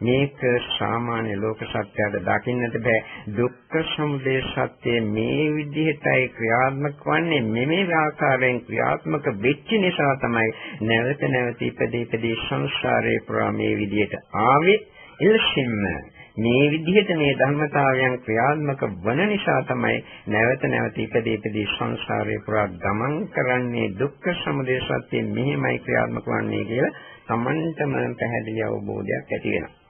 මේක සාමාන්‍ය ලෝක සත්‍යයට දකින්නට බෑ. දුක්ඛ සමුදය සත්‍ය මේ විදිහටයි ක්‍රියාත්මක වන්නේ. මේ ආකාරයෙන් ක්‍රියාත්මක වෙච්ච නිසා තමයි නැවත නැවත ඉපදී සංසාරේ පුරා මේ විදිහට ආවේ. එලෙසින්ම මේ විදිහට මේ ධර්මතාවයන් ක්‍රියාත්මක වන නිසා තමයි නැවත නැවත ඉපදී සංසාරේ පුරා ගමන් කරන්නේ. දුක්ඛ සමුදය සත්‍ය මෙහිමයි ක්‍රියාත්මක වන්නේ කියලා සම්මතම පැහැදිලි අවබෝධයක් ඇති වෙනවා.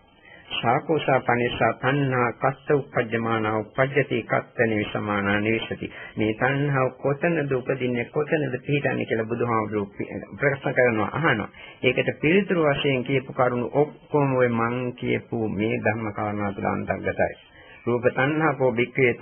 ශාකෝසා පනිසා තණ්හා කස්ස උපජ්ජමානා උපජ්ජති කත්ත නිවිසමානා නිවිසති. මේ තණ්හාව කොතනද උපදින්නේ, කොතනද පිහිටන්නේ කියලා බුදුහාමුදුරුවෝ ප්‍රශ්න කරනවා, අහනවා. ඒකට පිළිතුරු වශයෙන් කියපු කරුණු ඔක්කොම ඔය මං කියපු මේ ධර්ම කාරණා තුළ අන්තර්ගතයි. රූප තණ්හා කෝ බික්කේ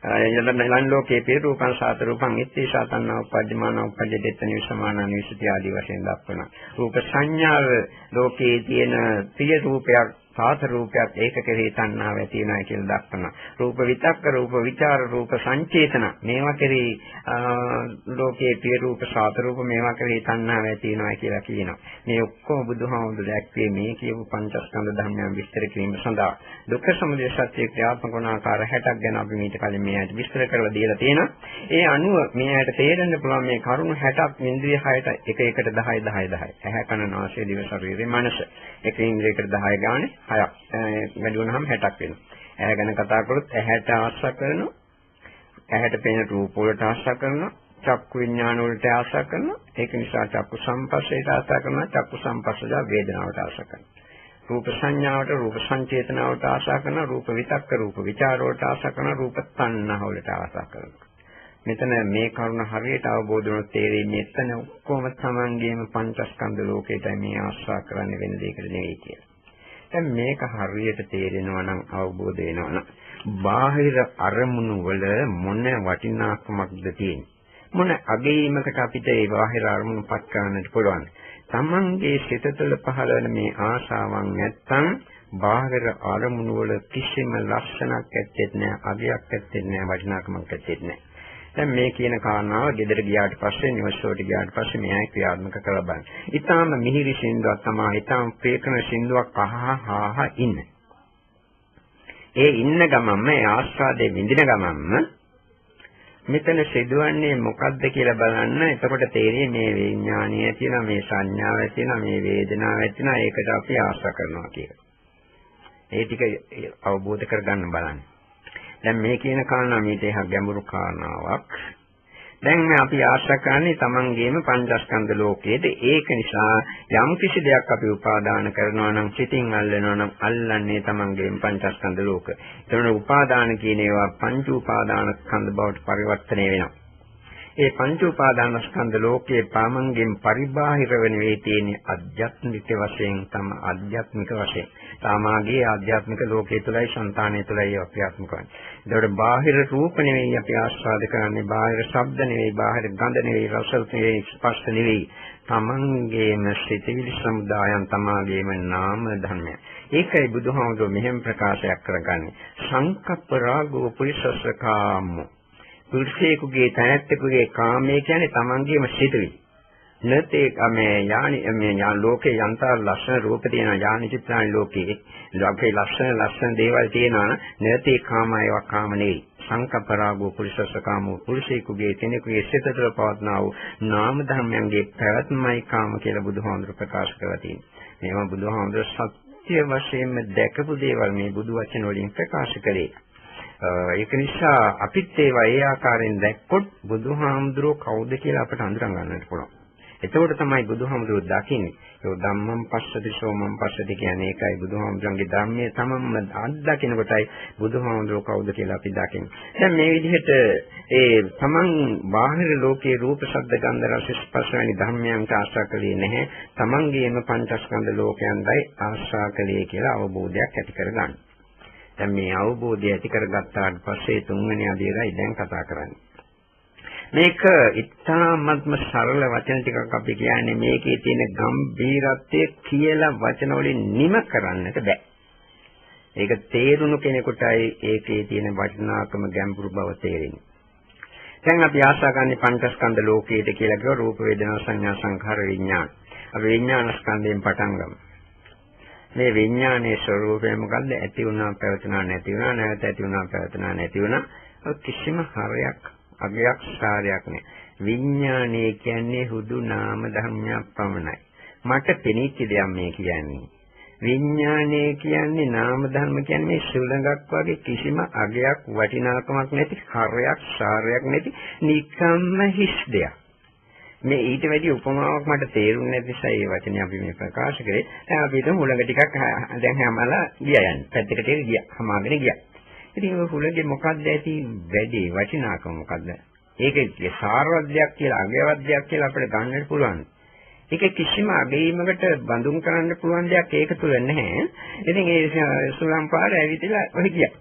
යලන් ලෝකේ පිරූපං සාත රූපං ඉත්ති සාතන්නා උපජ්ජමාන උපජ්ජදෙත් නිවිසමාන නිවිසති ආදී වශයෙන් දක්වනවා. රූප සංඥාව ලෝකේ තියෙන ප්‍රිය රූපයක්, සාත රූපයක්, ඒක කෙරෙහි තණ්හාව ඇති වෙනවා කියලා දක්වනවා. රූප විතක්ක, රූප විචාර, රූප සංචේතන, මේවා කෙරෙහි ලෝකේ ප්‍රිය රූප, සාත රූප, මේවා කෙරෙහි තණ්හාව ඇති වෙනවා කියලා කියනවා. මේ ඔක්කොම බුදුහාමුදුරුවෝ දැක්වේ මේ කියපු පංචස්කන්ධ ධර්මයන් විස්තර කිරීම සඳහා. දුක්ඛ සමුදය සත්‍ය ක්‍රියාත්මක වන ආකාර 60ක් ගැන අපි මීට කලින් මේ ඇයිට විස්තර කරලා දීලා තියෙනවා. ඒ අනුව මේ ඇයිට තේරෙන්න පුළුවන් මේ කරුණු 60ක් ඉන්ද්‍රිය 6ට එක එකට 10 10 10. ඇහැ කන නාසය දිව ශරීරය මනස. එක ඉන්ද්‍රියකට 10 ගානේ 6ක් වැඩි වුණාම 60ක් වෙනවා. ඇහැ ගැන කතා කරොත් ඇහැට ආශා කරනවා. ඇහැට පෙනෙන රූප වලට ආශා කරනවා. චක්කු විඥාන වලට ආශා කරනවා. ඒක නිසා චක්කු සංපස්සයට ආශා කරනවා. චක්කු සංපස්සජ වේදනාවට ආශා කරනවා. රූප සංඥාවට, රූප සංචේතනාවට ආශා කරනවා. රූප විතක්ක, රූප විචාරවලට ආශා කරනවා. රූප තණ්හාවලට ආශා කරනවා. මෙතන මේ කරුණ හරියට අවබෝධ වුණොත් තේරෙන්නේ මෙතන ඔක්කොම තමන්ගේම පංචස්කන්ධ ලෝකයටයි මේ ආශා කරන්නේ, වෙන දෙයකට නෙවෙයි කියලා. දැන් මේක හරියට තේරෙනවා නම්, අවබෝධ වෙනවා නම්, බාහිර අරමුණු වල මොන වටිනාකමක්ද තියෙන්නේ? මොන අගීමකට අපිට ඒ බාහිර අරමුණු පත් කරන්නට පුළුවන්? තමන්ගේ සිත තුළ පහළ වෙන මේ ආශාවන් නැත්තම් බාහිර අරමුණු වල කිසිම ලක්ෂණක් ඇත්තේ නැහැ, අගයක් ඇත්තේ නැහැ, වටිනාකමක් ඇත්තේ නැහැ. දැන් මේ කියන කාරණාව ගෙදර ගියාට පස්සේ, නිවසේට ගියාට පස්සේ මෙයයි ක්‍රියාත්මක කරලා බලන්න. ඊටාම මිහිරි සින්දුවක් තමයි, ඊටාම ප්‍රේකන සින්දුවක් අහහාහ ඉන්න. ඒ ඉන්න ගමන්ම, ඒ ආස්වාදයේ විඳින ගමන්ම මෙතන සිදුවන්නේ මොකක්ද කියලා බලන්න. එතකොට තේරෙන්නේ මේ විඥානීය තියෙන, මේ සංඥාව තියෙන, මේ වේදනාව තියෙන, ඒකට අපි ආශා කරනවා කියලා. ඒ ටික අවබෝධ කරගන්න බලන්න. දැන් මේ කියන කාරණා මේට එහා ගැඹුරු කාරණාවක්. දැන් අපි ආශා කරන්නේ තමන්ගේම පංචස්කන්ධ ලෝකයේද. ඒක නිසා යම් කිසි දෙයක් අපි උපාදාන කරනවා නම්, සිතින් අල්ලනවා නම්, අල්ලන්නේ තමන්ගේම පංචස්කන්ධ ලෝක. ඒතකොට උපාදාන කියන ඒවා පංච උපාදාන ස්කන්ධ බවට පරිවර්තනය වෙනවා. ඒ පංච උපාදාන ස්කන්ධ ලෝකයේ පාමංගෙන් පරිබාහිර වෙන වේ තියෙන අධ්‍යාත්මික වශයෙන් තම අධ්‍යාත්මික වශයෙන් තමාගේ ආධ්‍යාත්මික ලෝකයේ තුලයි, సంతානයේ තුලයි අප්‍රියාත්මක වන්නේ. ඒකට බාහිර රූප නෙවෙයි අපි ආස්වාද කරන්නේ, බාහිර ශබ්ද නෙවෙයි, බාහිර ගන්ධ නෙවෙයි, රස නෙවෙයි, ස්පර්ශ නෙවෙයි. තමන්ගේම සිතිවිලි සමුදායන්, තමාගේම නාම ධර්මය. ඒකයි බුදුහාමුදුරුවෝ මෙහෙම ප්‍රකාශයක් කරගන්නේ. සංකප්ප රාගෝ පුරිසස්සකාමෝ. පුරුෂයෙකුගේ තැනැත්තෙකුගේ කාමයේ කියන්නේ තමන්ගේම සිතුවිලි. නැතේ මේ ලෝකේ යන්තර ලක්ෂණ රූප තියෙන යානි චිත්‍රානි ලෝකේ ලක්ෂණ දේවල් තියෙනවා නැතේ කාමයව කාම නෙවෙයි. සංකප්පරාගෝ පුරුෂසකාමෝ පුරුෂයෙකුගේ කෙනෙකුගේ සිත තුළ පවත්නා වූ නාම ධර්මයන්ගේ පැවැත්මයි කාම කියලා බුදුහාමුදුර ප්‍රකාශ කරලා තියෙනවා. මේවා බුදුහාමුදුර සත්‍ය වශයෙන්ම දැකපු දේවල් මේ බුදු වචන වලින් ප්‍රකාශ කළේ. ඒක නිසා අපිත් ඒවා ඒ ආකාරයෙන් දැක්කොත් බුදුහාමුදුරෝ කවුද කියලා අපට අඳුර ගන්නට පුළුවන්. එතකොට තමයි බුදුහාමුදුරුවෝ දකින්නේ. ඒ ධම්මං පස්සති සෝමං පස්සති කියන්නේ ඒකයි බුදුහාමුදුරන්ගේ ධර්මයේ තමන්ම අත්දකින්න කොටයි බුදුහාමුදුරුවෝ කවුද කියලා අපි දකින්නේ. දැන් මේ විදිහට ඒ තමන් බාහිර ලෝකයේ රූප, ශබ්ද, ගන්ධ, රස, ස්පර්ශ වැනි ධර්මයන්ට ආශ්‍රා කළේ නැහැ. තමන්ගේම පංචස්කන්ධ ලෝකයන්යි ආශ්‍රා කළේ කියලා අවබෝධයක් ඇති කරගන්න. දැන් මේ අවබෝධය ඇති කරගත්තාට පස්සේ තුන්වෙනි අධ්‍යයනයයි දැන් කතා කරන්නේ. මේක ඉතාමත්ම සරල වචන ටිකක් අපි කියන්නේ මේකේ තියෙන ගැඹීරත්වය කියලා වචන වලින් නිම කරන්නට බෑ. ඒක තේරුණු කෙනෙකුටයි ඒකේ තියෙන වටිනාකම ගැඹුරු බව තේරෙන්නේ. දැන් අපි ආශා ගන්න පංචස්කන්ධ ලෝකයේද කියලා කියව රූප වේදනා සංඥා සංඛාර විඥාන. අපි විඥාන ස්කන්ධයෙන් පටන් ගමු. මේ විඥානයේ ස්වરૂපය මොකද්ද? ඇති වුණා පැවතුණා නැති වුණා නැවත ඇති වුණා පැවතුණා නැති වුණා. කිසිම හරයක් අගයක් සාරයක් නෑ. විඥානය කියන්නේ හුදු නාම ධර්මයක් පමණයි. මට පෙනීච්ච දෙයක් මේ කියන්නේ. විඥානය කියන්නේ නාම ධර්ම කියන්නේ සුළඟක් වගේ කිසිම අගයක් වටිනාකමක් නැති හරයක් සාරයක් නැති නිකම්ම හිස් දෙයක්. මේ ඊට වැඩි උපමාවක් මට තේරුන්නේ නැති නිසා ඒ වචනේ අපි මේ ප්‍රකාශ කරේ. දැන් අපි හිතමු හුළඟ ටිකක් දැන් හැමලා ගියා යන්නේ. පැත්තකට ගියා. හමාගෙන ගියා. ඉතින් ඔය හුළඟේ මොකක්ද ඇති වැඩි වටිනාකම මොකද්ද? ඒකේ සාරවත් දෙයක් කියලා අගයවත් දෙයක් කියලා අපිට ගන්නට පුළුවන්. ඒක කිසිම අගීමකට බඳුන් කරන්න පුළුවන් දෙයක් ඒක තුල නැහැ. ඉතින් ඒ සුලම් පාර ඇවිදලා ඔය ගියා.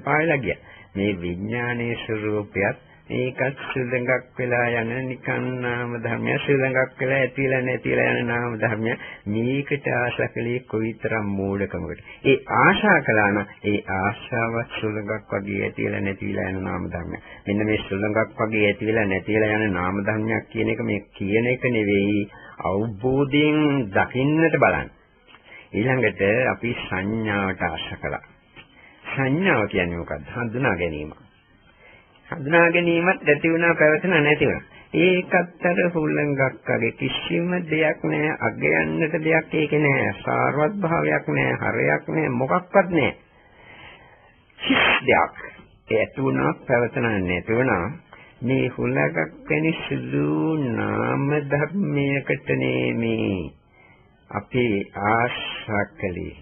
පායලා ගියා. මේ විඥානයේ ස්වરૂපයත් ඒකත් සුළඟක් වෙලා යන නිකන් නාම ධර්මය සුළඟක් වෙලා ඇතිලා නැතිලා යන නාම ධර්මය මේකට ආශා කළේ කොයිතරම් මෝඩකමකට. ඒ ආශා කළා නම් ඒ ආශාව සුළඟක් වගේ ඇතිලා නැතිලා යන නාම ධර්මය. මෙන්න මේ සුළඟක් වගේ ඇතිලා නැතිලා යන නාම ධර්මයක් කියන එක මේ කියන එක නෙවෙයි අවබෝධයෙන් දකින්නට බලන්න. ඊළඟට අපි සංඥාවට ආශා කළා. සංඥාව කියන්නේ මොකක්ද? හඳුනා ගැනීම. හඳුනා ගැනීමත් ඇති වුණා පැවතුණා නැති වුණා. ඒකත් අර හුළඟක් වගේ කිසිම දෙයක් නැහැ. අගයන්නට දෙයක් ඒකේ නැහැ. සාරවත් භාවයක් නැහැ. හරයක් නැහැ. මොකක්වත් නැහැ. කිස් දෙයක්. ඒ ඇති වුණා පැවතුණා නැති වුණා. මේ හුළඟක් වෙනි සුදු නාම ධර්මයකට මේ අපි ආශා කළේ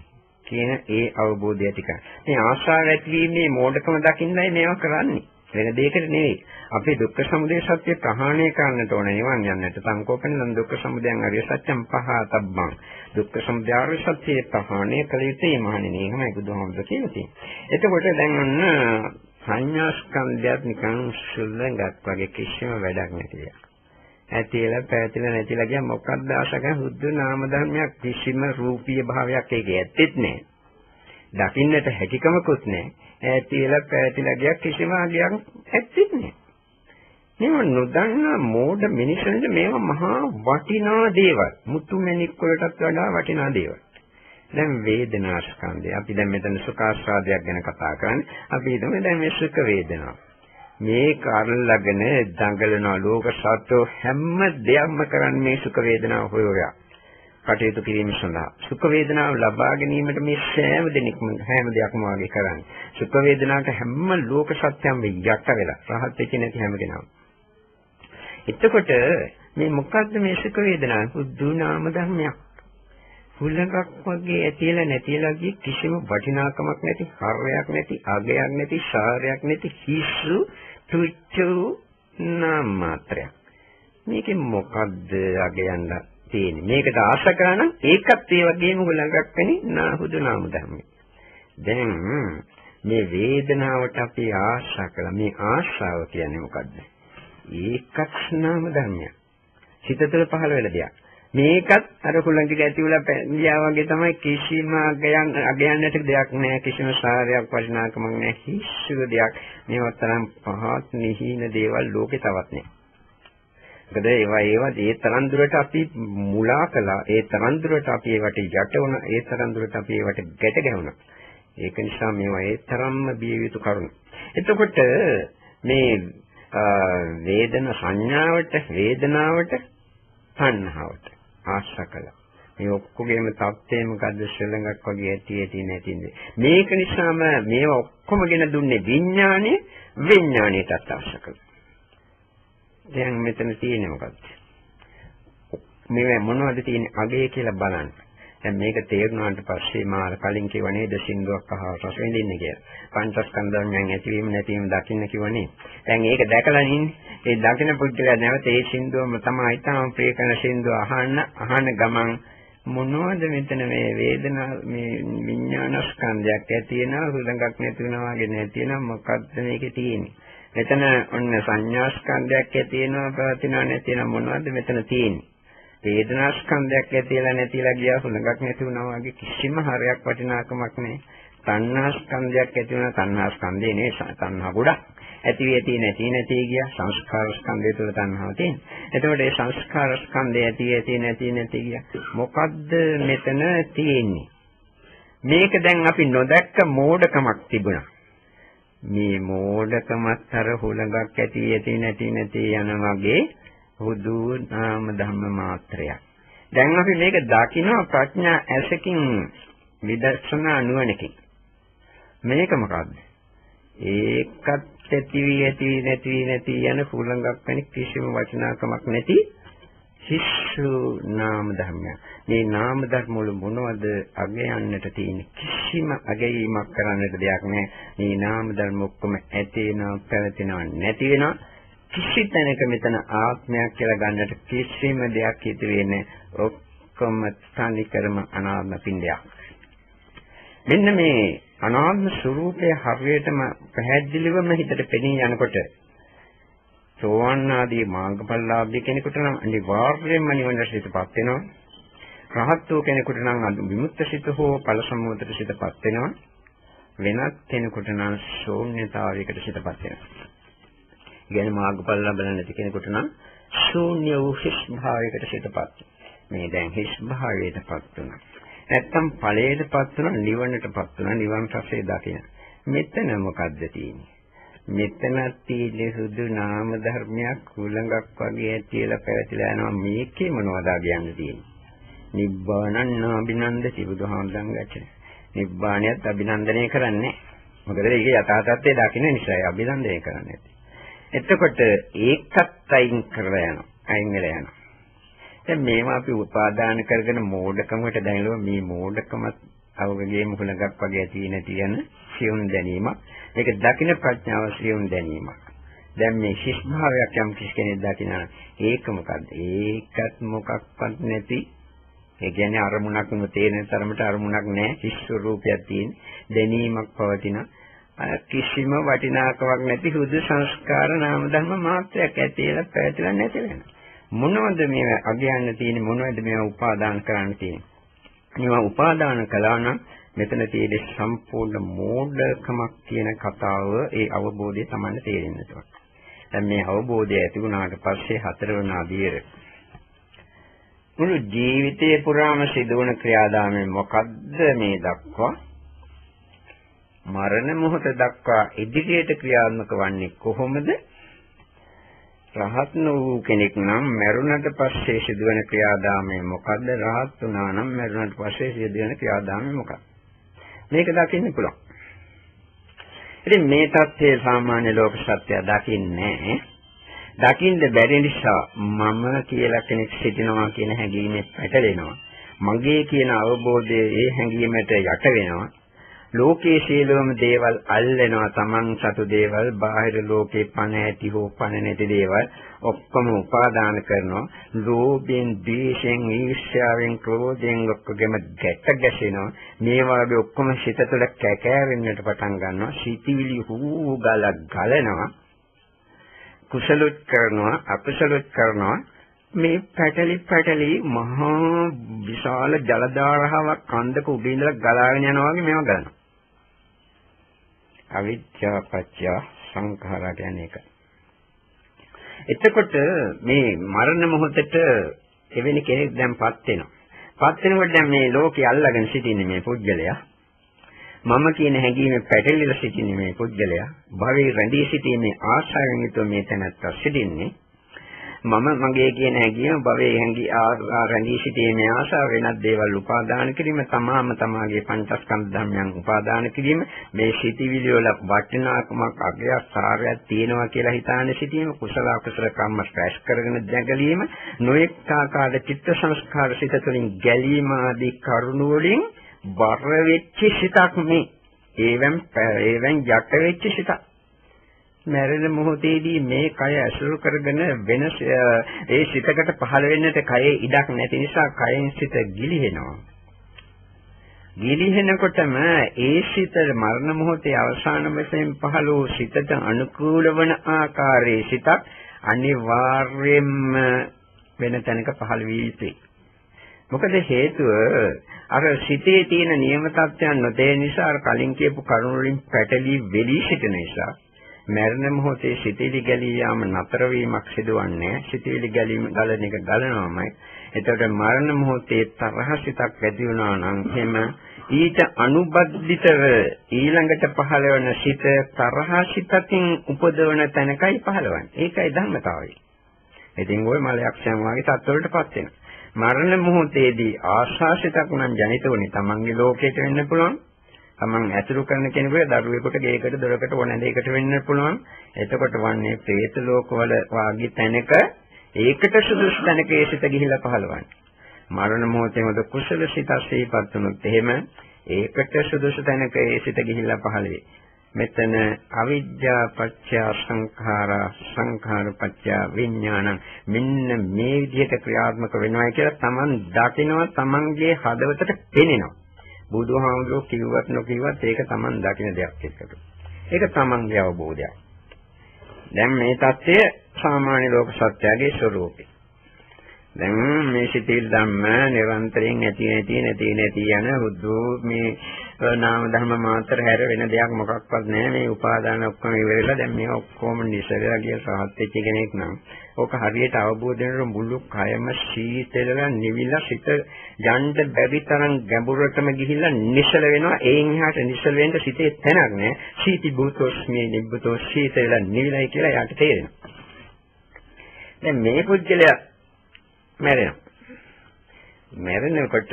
කියන ඒ අවබෝධය ටික. මේ ආශාව ඇතිවීමේ මෝඩකම දකින්නයි මේවා කරන්නේ. වෙන දෙයකට නෙවෙයි. අපි දුක්ඛ සමුදය සත්‍ය ප්‍රහාණය කරන්නට ඕන නිවන් යන්නට. සංකෝපන දුක්ඛ සමුදයන් අරිය සත්‍යම් පහතබ්බං. දුක්ඛ සමුදය අරිය සත්‍ය ප්‍රහාණය කළ යුතුයි මහණෙනි. එහෙමයි බුදුහාමුදුරුවෝ කියලා තියෙන්නේ. එතකොට දැන් ඔන්න සංඥා ස්කන්ධයත් නිකන් සුළඟක් වගේ කිසිම වැඩක් නැති දෙයක්. ඇතිලා පැතිලා නැතිලා ගියා මොකක්ද ආශක හුදු නාම ධර්මයක් කිසිම රූපීය භාවයක් ඒකේ ඇත්තෙත් නැහැ. දකින්නට හැකියකමකුත් නැහැ. ඇතිලා පැතිලා ගියා කිසිම ආගයක් ඇත්තෙත් නැහැ. මේව නොදන්නා මෝඩ මිනිසුන්ට මේවා මහා වටිනා දේවල්. මුතු මැණික් වලටත් වඩා වටිනා දේවල්. දැන් වේදනා ස්කන්ධය. අපි දැන් මෙතන සුඛාස්වාදයක් ගැන කතා කරන්නේ. අපි හිතමු දැන් මේ සුඛ වේදනාව. මේක අල්ලගෙන දඟලන ලෝක සත්ව හැම දෙයක්ම කරන්නේ මේ සුඛ වේදනාව හොයෝයා. කටයුතු කිරීම සඳහා සුඛ වේදනාව ලබා ගැනීමට මේ හැම දෙයක්ම වාගේ කරන්නේ. සුඛ වේදනාවට හැම ලෝක සත්‍යම් යට වෙලා රහත් වෙච්ච නැති හැම කෙනාම. එතකොට මේ මොකද්ද මේ සුඛ වේදනාව? බුදු නාම ධර්මයක්. හුළඟක් වගේ ඇතිලා නැතිලා ගිය කිසිම වටිනාකමක් නැති, හරයක් නැති, අගයක් නැති, සාරයක් නැති හිස්සු තුච්චු නාම මාත්‍රයක්. මේකේ මොකද්ද අගයන්න තියෙන්නේ? මේකට ආශා කරන ඒකත් ඒ වගේම හුළඟක් වෙන්නේ හුදු නාම ධර්මයි. දැන් මේ වේදනාවට අපි ආශා කළා. මේ ආශාව කියන්නේ මොකද්ද? ඒකත් නාම ධර්මයක්. සිත තුළ පහළ වෙන දෙයක්. මේකත් අර හුලඟ ටික ඇතිවලා ගියා වගේ තමයි කිසිම අගයන්නට දෙයක් නැහැ කිසිම සාරයක් වටිනාකමක් නැහැ කිසිම දෙයක් මේවත් තරම් පහත් නිහින දේවල් ලෝකේ තවත් නැහැ. මොකද ඒවා ඒ තරම් දුරට අපි මුලා කළා ඒ තරම් දුරට අපි ඒවට යට වුණා ඒ තරම් දුරට අපි ඒවට ගැට ගැහුණා. ඒක නිසා මේවා ඒ තරම්ම බිය යුතු කරුණු. එතකොට මේ වේදනාවට තණ්හාවට ආශා කළා. මේ ඔක්කොගේම தත්ත්වය මොකද්ද ශ්‍රලඟක් වගේ ඇති නැතිනේ. මේක නිසාම මේවා ඔක්කොම ගෙන දුන්නේ විඥාණයටත් ආශා කළා. දැන් මෙතන තියෙන්නේ මොකද්ද? මේ මොනවද තියෙන්නේ අගේ කියලා බලන්න. දැන් මේක තේරුණාට පස්සේ මාර කලින් කිව්ව නේද සින්දුවක් අහලා රස විඳින්න කියලා. පංචස්කන්ධයන් ඇතිවීම නැතිවීම දකින්න කිව්වනේ. දැන් ඒක දැකලා ඉන්නේ. ඒ දකින්න පුද්ගලයා නැවත ඒ සින්දුවම තමයි තාම ප්‍රිය කරන සින්දුව අහන ගමන් මොනවද මෙතන මේ වේදනා මේ විඥානස්කන්ධයක් ඇති වෙනවා හුලඟක් නැති වෙනවා වගේ නැති වෙනවා මොකද්ද මේකේ තියෙන්නේ? මෙතන ඔන්න සංඥාස්කන්ධයක් ඇති වෙනවා පවතිනවා නැති වෙනවා මොනවද මෙතන තියෙන්නේ? වේදනා ස්කන්ධයක් ඇතිලා නැතිලා ගියා හුලඟක් නැති වුණා වගේ කිසිම හරයක් වටිනාකමක් නැහැ. තණ්හා ස්කන්ධයක් ඇති වුණා තණ්හා ස්කන්ධේ නේ තණ්හා ගොඩක්. ඇති වෙති නැති ගියා සංස්කාර ස්කන්ධය තුළ තණ්හාව තියෙනවා. එතකොට මේ සංස්කාර ස්කන්ධය ඇති නැති ගියා. මොකද්ද මෙතන තියෙන්නේ? මේක දැන් අපි නොදැක්ක මෝඩකමක් තිබුණා. මේ මෝඩකමත් අර හුලඟක් ඇති නැති යන වගේ හුදු නාම ධම්ම මාත්‍රයක්. දැන් අපි මේක දකිනවා ප්‍රඥා ඇසකින් විදර්ශනා නුවණකින්. මේක මොකද්ද? ඒකත් ඇති නැති යන හුලඟක් වෙන කිසිම වචනාකමක් නැති හිස්සු නාම ධර්මයක්. මේ නාම ධර්ම වල මොනවද අගයන්නට තියෙන කිසිම අගයීමක් කරන්නට දෙයක් නැහැ. මේ නාම ධර්ම ඔක්කොම ඇතිවෙනවා පැවතෙනවා නැති වෙනවා. කිසි තැනක මෙතන ආත්මයක් කියලා ගන්නට කිසිම දෙයක් හිත වෙන්නේ ඔක්කොම තනි කරම අනාත්ම පින්ඩයක්. මෙන්න මේ අනාත්ම ස්වરૂපය හරියටම පැහැදිලිවම හිතට පෙනී යනකොට සෝවාන් ආදී මාර්ගඵලලාභී කෙනෙකුට නම් අනිවාර්යයෙන්ම නිවනට සිතපත් වෙනවා. රහත් වූ කෙනෙකුට නම් විමුක්ත සිත හෝ ඵල සම්මෝධයට සිතපත් වෙනවා. වෙනත් කෙනෙකුට නම් ශූන්‍යතාවයකට සිතපත් වෙනවා. ගැන මාර්ගඵල ලබන නැති කෙනෙකුට නම් ශූන්‍ය වූ හිස් භාවයකට සිතපත්. මේ දැන් හිස් භාවයටපත් වෙනවා. නැත්තම් ඵලයටපත් වෙනවා නිවනටපත් වෙනවා නිවන් රසය දකින. මෙතන මොකද්ද තියෙන්නේ? මෙතන තියෙන්නේ සුදු නාම ධර්මයක් කුලඟක් වගේ ඇතිලා පැවතිලා යනවා. මේකේ මොනවද කියන්නේ තියෙන්නේ? නිබ්බානං අභිනන්දති බුදුහාමුදුරන් ගැචන. නිබ්බාණයත් අභිනන්දනය කරන්නේ. මොකද ඒක යථා තත්ත්වය දකින්න නිසා අභිනන්දනය කරන්නේ. එතකොට ඒකත් අයින් කරලා යනවා. අයින් වෙලා යනවා. දැන් මේවා අපි උපාදාන කරගෙන මෝඩකමකට දැනෙනවා. මේ මෝඩකමත් අවගේම හුලඟක් වගේ ඇති නැති යන සියුම් දැනීමක්. ඒක දකින්න ප්‍රඥාව සියුම් දැනීමක්. දැන් මේ ශිෂ්ඨ භාවයක් යම් කෙනෙක් දකිනා ඒක මොකද්ද? ඒකත් මොකක්වත් නැති. ඒ කියන්නේ අරමුණක් තේරෙන තරමට අරමුණක් නැහැ. ශිෂ්ඨ රූපයක් තියෙන දැනීමක් පවතින කිසිම වටිනාකමක් නැති හුදු සංස්කාර නාම ධර්ම මාත්‍රයක් ඇතිලා පැවතිලා නැති වෙනවා. මොනවද මේ අගයන්න තියෙන්නේ? මොනවද මේ උපාදාන කරන්න තියෙන්නේ? මේවා උපාදාන කළා නම් මෙතන තියෙන සම්පූර්ණ මෝඩකමක් කියන කතාව ඒ අවබෝධය තමයි තේරෙන්නේ. දැන් මේ අවබෝධය ඇති වුණාට පස්සේ හතරවන අධීර මුළු ජීවිතේ පුරාම සිදුවන ක්‍රියාදාමය මොකද්ද මේ දක්වා? මරණ මොහොත දක්වා ඉදිරියට ක්‍රියාත්මක වන්නේ කොහොමද? රහත් වූ කෙනෙක් නම් මරුණට පස්සේ සිදුවන ක්‍රියාදාමය මොකද්ද? රහත් වුණා නම් මරුණට පස්සේ සිදුවන ක්‍රියාදාමය මොකක්ද? මේක දකින්න පුළුවන්. ඉතින් මේ தත්ත්වයේ සාමාන්‍ය ලෝක සත්‍යය දකින්නේ දකින්න බැරි නිසා මම කියලා කෙනෙක් සිටිනවා කියන හැඟීමෙත් පැටලෙනවා. මගේ කියන අවබෝධය ඒ හැඟීමට යට වෙනවා. ලෝකයේ සියලුම දේවල් අල්ලනවා. Taman සතු දේවල් බාහිර ලෝකේ පණ ඇති හෝ පණ නැති දේවල් ඔක්කොම උපාදාන කරනවා. ලෝභයෙන්, ද්වේෂයෙන්, ඊර්ෂ්‍යාවෙන්, ක්‍රෝධයෙන් ඔක්කොගෙම ගැට ගැසෙනවා. මේ වගේ ඔක්කොම සිත තුළ කැකෑවෙන්නට පටන් ගන්නවා. සිතිවිලි හූ ගලනවා. කුසලොත් කරනවා, අකුසලොත් කරනවා. මේ පැටලි මහා විශාල ජල ධාරාවක් කන්දක උඩ ඉඳලා ගලාගෙන යනවා වගේ මේවා ගලනවා. අවිද්‍යාව පත්‍ය සංඛාරා කියන්නේ ඒක. එතකොට මේ මරණ මොහොතට එවැනි කෙනෙක් දැන්පත් වෙනවා. පත් වෙනකොට දැන් මේ ලෝකේ අල්ලගෙන සිටින්නේ මේ පුජ්‍යලයා. මම කියන හැඟීමේ පැටලිලා සිටින්නේ මේ පුජ්‍යලයා. භවයේ රැඳී සිටීමේ ආශාවෙන් යුතුව මේ තැනත්තා සිටින්නේ. මම මගේ කියන හැඟීම භවයේ රැඳී සිටීමේ ආශාව වෙනත් දේවල් උපාදාන කිරීම තමාගේ පංචස්කන්ධ ධර්මයන් උපාදාන කිරීම මේ සිටිවිලි වල වටිනාකමක් අගයක් සාරයක් තියෙනවා කියලා හිතාන සිටීම කුසල අකුසල කර්ම ස්පර්ශ කරගෙන දැගලීම නොඑක ආකාර චිත්ත සංස්කාර සිත තුළින් ගැලීම ආදී කරුණු වලින් බර වෙච්ච සිතක් මේ ඒවෙන් යට වෙච්ච සිතක් මරණ මොහොතේදී මේ කය ඇසුරු කරගෙන වෙනස් ඒ සිතකට පහළ වෙන්නට කයේ ඉඩක් නැති නිසා කයෙන් සිත ගිලිහෙනවා. ගිලිහෙනකොටම ඒ සිත මරණ මොහොතේ අවසාන වශයෙන් පහළ වූ සිතට අනුකූල වන ආකාරයේ සිතක් අනිවාර්යයෙන්ම වෙන තැනක පහළ වී යුතුයි. මොකද හේතුව අර සිතේ තියෙන නියම තත්ත්වයන් නොතේ නිසා අර කලින් කියපු කරුණු වලින් පැටලී වෙලී සිටින නිසා මරණ මොහොතේ සිතවිලි ගැලී යාම නතර වීමක් සිදුවන්නේ සිතවිලි ගැලීම ගලන එක ගලනවාමයි. එතකොට මරණ මොහොතේ තරහ සිතක් ඇති වුණා නම් එහෙම ඊට අනුබද්ධිතව ඊළඟට පහළ වෙන සිත තරහ සිතකින් උපදවන තැනකයි පහළවන්නේ. ඒකයි ධර්මතාවය. ඉතින් ওই මලයක්ෂයන් වගේ තත්ත්වවලටපත් වෙනවා. මරණ මොහොතේදී ආශාසිතක් නම් ජනිත වුණේ තමන්ගේ ලෝකයට වෙන්න පුළුවන්. තමන් ඇසුරු කරන කෙනෙකුට දරුවෙකුට ගේකට දොරකට ඕන දෙයකට වෙන්න පුළුවන්. එතකොට වන්නේ പ്രേත ලෝකවල වාගේ තැනක ඒකට සුදුසු තැනක ඒ සිත ගිහිලා පහළවන්නේ. මරණ මොහොතේ මොද කුසල සිත සිහිපත් වුණොත් එහෙම ඒකට සුදුසු තැනක ඒ සිත ගිහිලා පහළ වේ. මෙතන අවිද්‍යා පත්‍ය සංඛාරා සංඛාර පත්‍ය විඥාන මෙන්න මේ විදිහට ක්‍රියාත්මක වෙනවා කියලා තමන් දකිනවා තමන්ගේ හදවතට පෙනෙනවා. බුදුහාමුදුරුවෝ කිව්වත් නොකිව්වත් ඒක තමන් දකින දෙයක් එක්කට. ඒක තමන්ගේ අවබෝධයක්. දැන් මේ தත්ත්වය සාමාන්‍ය ලෝක සත්‍යයේ ස්වરૂපය. දැන් මේ සිතිවිලි ධම්ම නිරන්තරයෙන් නැති යන බුදු මේ නාම ධර්ම මාත්‍ර හැර වෙන දෙයක් මොකක්වත් නැහැ. මේ උපාදාන ඔක්කොම ඉවරලා දැන් මේ ඔක්කොම නිසරලා ගිය සාහත් වෙච්ච කෙනෙක් නම් ඕක හරියට අවබෝධ වෙනකොට මුළු කයම සීතලලා නිවිලා සිත යන්න බැරි තරම් ගැඹුරටම ගිහිල්ලා නිසල වෙනවා. ඒන් එහාට නිසල වෙන්න සිතේ තැනක් නැහැ. සීති භූතෝස්මී නිබ්බතෝ සීතලලා නිවිලයි කියලා යාට තේරෙනවා. දැන් මේ පුද්ගලයා මැරෙනකොට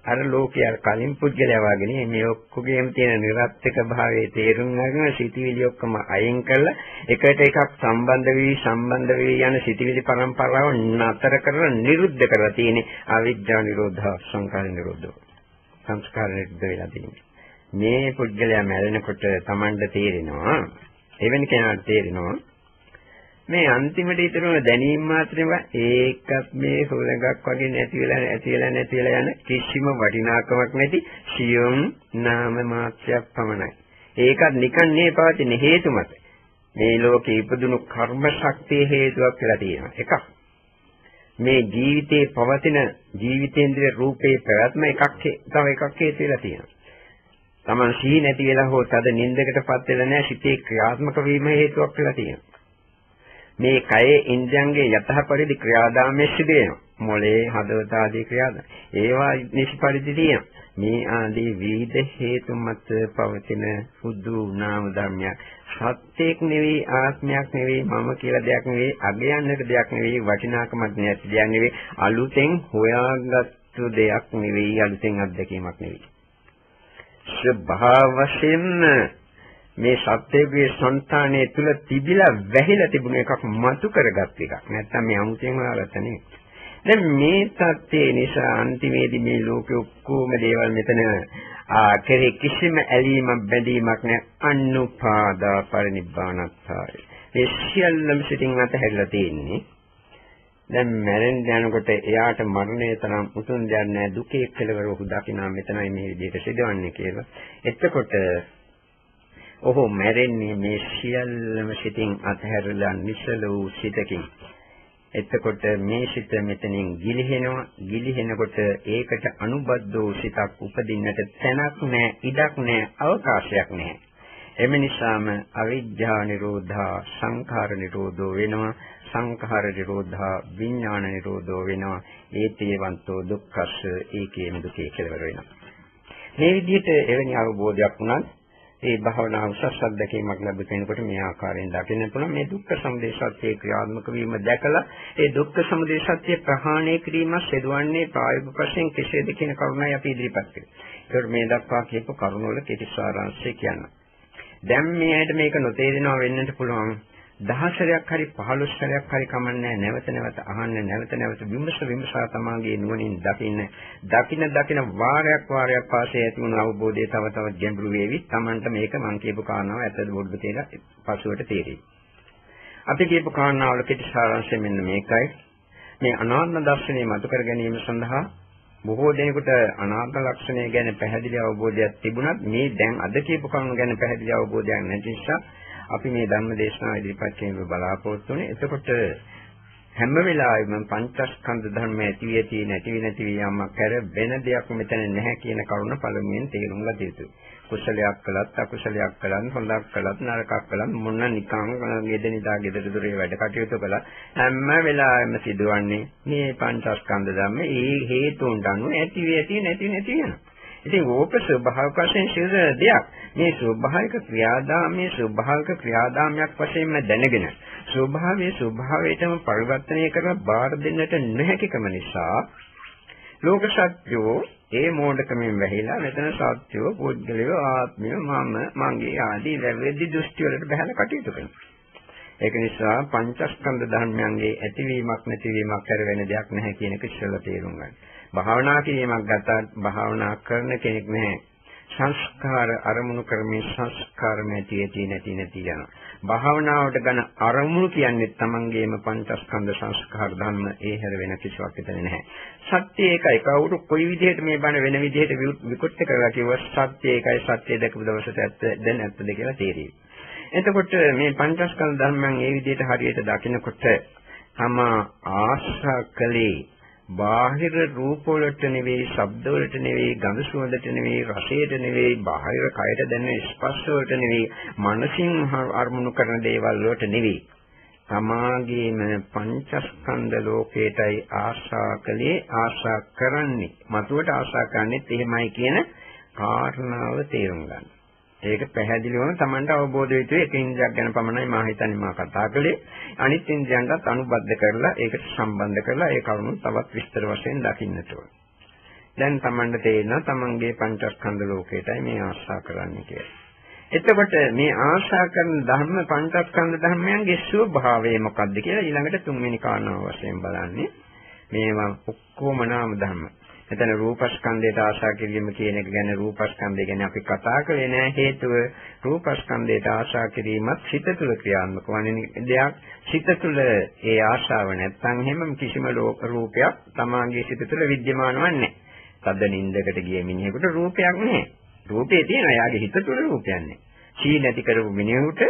අර ලෝකයේ කලින් පුද්ගලයා වගේ මේ ඔක්කොගේම තියෙන නිර්ාත්මක භාවයේ තේරුම් ගන්න සිටිවිලි ඔක්කොම අයින් කරලා එකට එකක් සම්බන්ධ වී යන සිටිවිලි පරම්පරාව නතර කරලා නිරුද්ධ කරලා තියෙන අවිද්‍යාව නිරෝධ සංකාර නිරෝධ සංස්කාර නිරුද්ධ වෙලා තියෙනවා. මේ පුද්ගලයා මැරෙනකොට Tamanට තේරෙනවා එවැනි කෙනාට තේරෙනවා මේ අන්තිමට ඉතුරුන දැනීම මාත්‍රේම ඒකත් මේ හොලඟක් වගේ නැති වෙලා යන කිසිම වටිනාකමක් නැති සියුම් නාම මාත්‍රයක් පමණයි. ඒකත් නිකන් නේ පවතින හේතු මත. මේ ලෝකේ ඉපදුණු කර්ම ශක්තිය හේතුවක් වෙලා තියෙනවා. එකක්. මේ ජීවිතේ පවතින ජීවිතේන්ද්‍රිය රූපේ පැවැත්ම තව එකක් හේතු වෙලා තියෙනවා. Taman සී නැති වෙලා හෝ තද නින්දකටපත් වෙලා නැහැ සිතේ ක්‍රියාත්මක වීම හේතුවක් වෙලා තියෙනවා. මේ කයේ ඉන්ද්‍රයන්ගේ යතහ පරිදි ක්‍රියාදාමයේ සිදු වෙනවා. මොළේ හදවත ආදී ක්‍රියාදාම. ඒවා නිසි පරිදි තියෙනවා. මේ ආදී විවිධ හේතු මත පවතින සුදු නාම ධර්මයක්. සත්‍යයක් නෙවෙයි ආත්මයක් නෙවෙයි මම කියලා දෙයක් නෙවෙයි අගයන්නට දෙයක් නෙවෙයි වටිනාකමක් නැති දෙයක් නෙවෙයි අලුතෙන් හොයාගත්තු දෙයක් නෙවෙයි අලුතෙන් අත්දැකීමක් නෙවෙයි. ස්වභාව වශයෙන් මේ සත්‍යයේ సంతානයේ තුල තිබිලා වැහිලා තිබුණ එකක් මතු කරගත් එකක්. නැත්තම් මේ අමුතෙන් හොයාගත්ත නෙවෙයි. දැන් මේ සත්‍යය නිසා අන්තිමේදී මේ ලෝකෙ ඔක්කොම දේවල් මෙතන කෙරේ කිසිම ඇලීමක් බැඳීමක් නැ අනුපාදා පරිනිබ්බානස්සාරය. ඒ සියල්ලම සිටින් අතහැරලා තියෙන්නේ. දැන් මැරෙන්න යනකොට එයාට මරණය තරම් උතුම් දෙයක් නැහැ. දුකේ කෙලවර ඔහු දකිනා මෙතනයි මේ විදිහට සිදුවන්නේ කියලා. එතකොට ඔහු මැරෙන්නේ මේ සියල්ලම සිටින් අතහැරලා නිසල වූ සිතකින්. එතකොට මේ සිත මෙතනින් ගිලිහෙනවා. ගිලිහෙනකොට ඒකට අනුබද්ධ වූ සිතක් උපදින්නට තැනක් නැහැ, ඉඩක් නැහැ, අවකාශයක් නැහැ. එම නිසාම අවිජ්ජා නිරෝධා සංඛාර නිරෝධෝ වෙනවා. සංඛාර නිරෝධා විඥාන නිරෝධෝ වෙනවා. ඒතේවන්තෝ දුක්ඛස්ස ඒකේම දුකේ කෙලවර වෙනවා. මේ විදිහට එවැනි අවබෝධයක් වුණත් ඒ භාවනා උසස් අත්දැකීමක් ලැබෙනකොට මේ ආකාරයෙන් දකින්න පුළුවන්. මේ දුක්ඛ සමුදය සත්‍ය ක්‍රියාත්මක වීම දැකලා ඒ දුක්ඛ සමුදය සත්‍ය ප්‍රහාණය කිරීම සිදුවන්නේ ප්‍රායෝගික වශයෙන් කෙසේද කියන කරුණයි අපි ඉදිරිපත් කළේ. ඒකට මේ දක්වා කියපු කරුණවල කෙටි සාරාංශය කියන්න. දැන් මේ ඇයිද මේක නොතේරෙනවා වෙන්නට පුළුවන්. 10 සැරයක් හරි 15 සැරයක් හරි කමන්නේ නැවත නැවත අහන්න නැවත විමසා තමාගේ නුවණින් දකින්න වාරයක් පාසේ ඇති වුණු අවබෝධය තව තවත් ගැඹුරු වේවි. Tamanට මේක මං කියපු කාරණාව ඇත්තද බොරුද කියලා පසුවට තේරෙයි. අපි කියපු කාරණාවල කෙටි සාරාංශය මෙන්න මේකයි. මේ අනාත්ම දර්ශනය මතු කර ගැනීම සඳහා බොහෝ දෙනෙකුට අනාත්ම ලක්ෂණය ගැන පැහැදිලි අවබෝධයක් තිබුණත් මේ දැන් අද කියපු කරුණු ගැන පැහැදිලි අවබෝධයක් නැති නිසා අපි මේ ධර්ම දේශනාව ඉදිරිපත් කිරීම බලාපොරොත්තු වෙන්නේ. එතකොට හැම වෙලාවෙම පංචස්කන්ධ ධර්ම ඇති වෙති නැති යමක් කර වෙන දෙයක් මෙතන නැහැ කියන කරුණ පළමුවෙන් තේරුම් ගත යුතුයි. කුසලයක් කළත් අකුසලයක් කළත් හොඳක් කළත් නරකක් කළත් මොන නිකං ගෙදෙනිදා ගෙදර දොරේ වැඩ කටයුතු කළා හැම වෙලාවෙම සිදුවන්නේ මේ පංචස්කන්ධ ධර්ම ඒ හේතුන් අනුව ඇති වෙති නැති යනවා. ඉතින් ඕක ස්වභාවික වශයෙන් සිදුවන දෙයක්. මේ ස්වභාවික ක්‍රියාදාමයක් වශයෙන්ම දැනගෙන ස්වභාවයටම පරිවර්තනය කරලා බාර දෙන්නට නොහැකිකම නිසා ලෝක සත්‍යෝ ඒ මෝඩකමින් වැහිලා මෙතන සත්‍යෝ පුද්ගලයෝ ආත්මය මගේ ආදී වැරදි දෘෂ්ටි වලට බහැලා කටයුතු කරනවා. ඒක නිසා පංචස්කන්ධ ධර්මයන්ගේ ඇතිවීමක් නැතිවීමක් කර වෙන දෙයක් නැහැ කියන එක ඉස්සෙල්ලා තේරුම් ගන්න. භාවනා කිරීමක් ගත්තත් භාවනා කරන කෙනෙක් නැහැ. සංස්කාර අරමුණු කරමින් සංස්කාර නැති යනවා. භාවනාවට ගන්න අරමුණු කියන්නේ තමන්ගේම පංචස්කන්ධ සංස්කාර ධර්ම ඒ හැර වෙන කිසිවක් විතර නැහැ. සත්‍ය ඒකයි. කවුරු කොයි විදිහට මේ බණ වෙන විදිහට විකෘති කරලා කිව්වොත් සත්‍ය ඒකයි. සත්‍ය දැකපු දවසට ඇත්තද කියලා තේරෙයි. එතකොට මේ පංචස්කන්ධ ධර්මයන් ඒ විදිහට හරියට දකිනකොට තමා ආශා කලේ බාහිර රූප වලට නෙවෙයි, ශබ්ද වලට නෙවෙයි, ගඳ සුවඳට නෙවෙයි, රසයට නෙවෙයි, බාහිර කයට දැනෙන ස්පර්ශ වලට නෙවෙයි, මනසින් අරමුණු කරන දේවල් වලට නෙවෙයි. තමාගේම පංචස්කන්ධ ලෝකයටයි ආශා කලේ, ආශා කරන්නේ. මතුවට ආශා කරන්නේත් එහෙමයි කියන කාරණාව තේරුම් ගන්න. ඒක පැහැදිලිවම Tamanට අවබෝධ වෙ යුතුයි. එක ඉන්ද්‍රියක් ගැන පමණයි මා හිතන්නේ මා කතා කළේ. අනිත් ඉන්ද්‍රියන්ටත් අනුබද්ධ කරලා ඒකට සම්බන්ධ කරලා ඒ කරුණු තවත් විස්තර වශයෙන් දකින්නට ඕන. දැන් Tamanට තේරෙනවා Tamanගේ පංචස්කන්ධ ලෝකයටයි මේ ආශා කරන්නේ කියලා. එතකොට මේ ආශා කරන ධර්ම පංචස්කන්ධ ධර්මයන්ගේ ස්වභාවය මොකක්ද කියලා ඊළඟට තුන්වෙනි කාරණාව වශයෙන් බලන්නේ. මේවා ඔක්කොම නාම ධර්ම. එතන රූපස්කන්ධයට ආශා කිරීම කියන එක ගැන රූපස්කන්ධය ගැන අපි කතා කරේ නෑ. හේතුව රූපස්කන්ධයට ආශා කිරීමත් සිත තුළ ක්‍රියාත්මක වන දෙයක්. සිත තුළ ඒ ආශාව නැත්නම් හැම කිසිම රූපයක් තමාගේ සිත තුළ විද්‍යමාන වන්නේ නෑ. තද නින්දකට ගිය මිනිහෙකුට රූපයක් නෑ. රූපේ තියෙනවා. එයාගේ හිත තුළ රූපයක් නෑ. සී නැති කරපු මිනිහෙකුට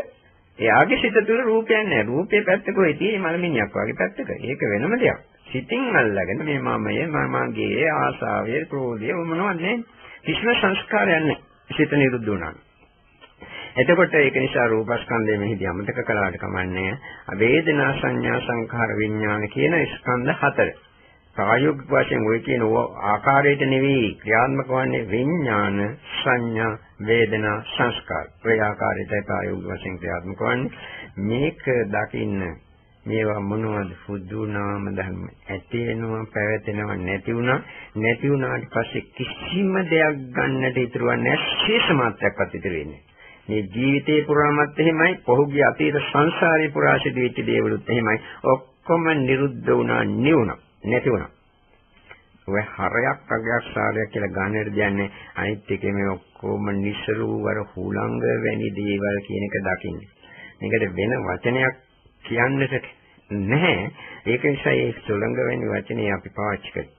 එයාගේ සිත තුළ රූපයක් නෑ. රූපේ පැත්තක ඔය තියෙන්නේ මලමිණියක් වගේ පැත්තක. ඒක වෙනම දෙයක්. සිතින් අල්ලගෙන මේ මමගේ ආසාවය ක්‍රෝධය මොනවද නේ? කිසිම සංස්කාරයක් නැහැ. සිත නිරුද්ධ වුණා. එතකොට ඒක නිසා රූපස්කන්ධය මෙහිදී අමතක කළාට කමන්නේ. වේදනා සංඥා සංඛාර විඥාන කියන ස්කන්ධ හතර. ප්‍රායෝගික වශයෙන් ඔය කියන ආකාරයට නෙවෙයි ක්‍රියාත්මක වන්නේ විඥාන සංඥා වේදනා සංස්කාර. ඔය ආකාරයට ප්‍රායෝගික වශයෙන් ක්‍රියාත්මක වන්නේ. මේක දකින්න මේවා මොනවද? සුදු නාම ධර්ම. ඇති වෙනවා, පැවැතෙනවා, නැති වුණාට පස්සේ කිසිම දෙයක් ගන්නට ඉතුරුවන්නේ නැහැ. ශේෂ මාත්‍රයක්වත් ඉතුරු වෙන්නේ. මේ ජීවිතේ පුරාමත් එහෙමයි, පහුගිය අතීත සංසාරේ පුරා සිදුවෙච්ච දේවලුත් එහෙමයි. ඔක්කොම නිරුද්ධ වුණා, නිවුණා, නැති වුණා. ඔය හරයක් අගයක් සාරයක් කියලා ගන්නට දෙන්නේ අනිත් එකේ මේ ඔක්කොම නිසරුවර හුලංග වැනි දේවල් කියන එක දකින්න. මේකට වෙන වචනයක් කියන්නට නැහැ. ඒක නිසා මේ සුළඟ වැනි වචනේ අපි පාවිච්චි කරන්නේ.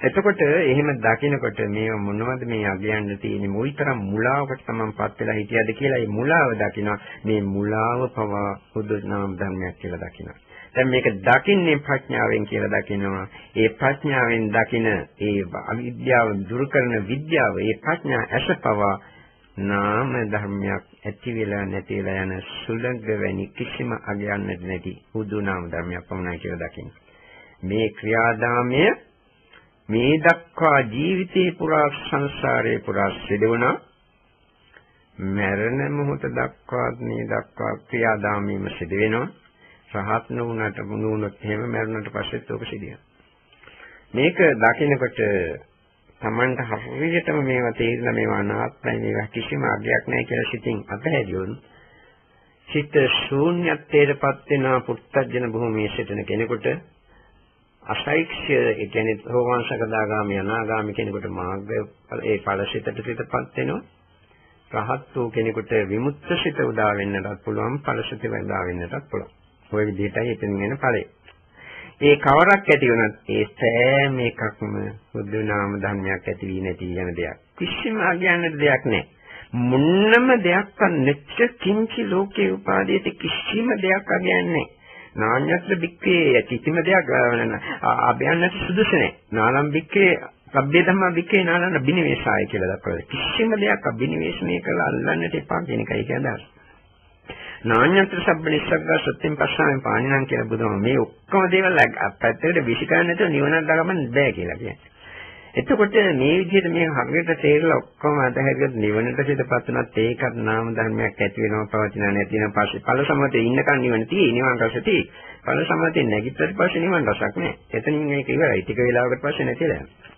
එතකොට එහෙම දකිනකොට මේ මොනවද මේ අගයන්න තියෙන්නේ? මොයිතරම් මුලාවකට තමන්පත් වෙලා හිටියද කියලා මේ මුලාව දකිනවා. මේ මුලාව පවා බුදු නාම ධර්මයක් කියලා දකිනවා. දැන් මේක දකින්නේ ප්‍රඥාවෙන් කියලා දකිනවා. ඒ ප්‍රඥාවෙන් දකින ඒ අවිද්‍යාව දුරු කරන විද්‍යාව, ඒ ප්‍රඥා ඇසපවා නාම ධර්මයක් ඇති වෙලා නැති වෙලා යන සුළඟ වැනි කිසිම අගයන්නට නැති හුදු නාම ධර්මයක් පමණයි කියලා දකින්න. මේ ක්‍රියාදාමය මේ දක්වා ජීවිතේ පුරා සංසාරේ පුරා සිදුවනා මරණ මොහොත දක්වා මේ දක්වා ක්‍රියාදාමීම සිදු වෙනවා. රහත් නොවුනට මුණුනොත් එහෙම මරණයට පස්සෙත් ඔක සිදුවෙනවා. මේක දකිනකොට Tamanට හරියටම මේවා තේරෙලා මේවා අනාත්මයි මේවා කිසිම අගයක් නැහැ කියලා සිතින් අතහැරියොත් සිත ශූන්‍යත්වයටපත් වෙන පුත්තජන භූමියේ සිටින කෙනෙකුට අසයික්ෂය ඒ කියන්නේ සෝවාන්සකදාගාමී අනාගාමී කෙනෙකුට මාර්ගය ඒ ඵලසිතට පිටපත් වෙනවා. රහත් වූ කෙනෙකුට විමුක්ත සිත උදා වෙන්නටත් පුළුවන් ඵලසිත උදා වෙන්නටත් පුළුවන්. ওই විදිහටයි එතන වෙන ඵලය. ඒ කවරක් ඇති වුණත් ඒ සෑම එකක්ම බුදු නාම ධර්මයක් ඇති වී නැති යන දෙයක්. කිසිම අඥානද දෙයක් නැහැ. මුන්නම දෙයක්වත් නැච්ච කිංචි ලෝකේ උපාදීත කිසිම දෙයක් අඥාන නැහැ. නාඤ්ඤත්‍ර බික්කේ කිසිම දෙයක් අභයන්නට සුදුසු නැහැ. නාලම් බික්කේ සබ්බේ ධම්මා බික්කේ නාලන්න බිනිවේෂාය කියලා දක්වලා. කිසිම දෙයක් අබිනිවේෂණය කරලා අල්ලන්නට එපා කියන එකයි කියන්නේ. නාඤ්ඤත්‍ර සබ්බ නිස්සග්ගා සත්‍යම් පස්සාවෙන් පාණිනම් කියලා බුදුම මේ ඔක්කොම දේවල් පැත්තකට විශ්ිකරන්න නැතුව නිවනක් දාගන්න බෑ කියලා කියන්නේ. එතකොට මේ විදිහට මේ හරියට තේරලා ඔක්කොම අතහැරියොත් නිවනට සිතපත් උනත් ඒකත් නාම ධර්මයක් ඇති වෙනවා පවතින නැති වෙන පස්සේ ඵල සමතේ ඉන්නකන් නිවන තියෙයි නිවන් රස තියෙයි. ඵල සමතේ නැගිට්ටට පස්සේ නිවන් රසක් නැහැ. එතනින් මේක ඉවරයි. ටික වෙලාවකට පස්සේ නැතිලා යනවා.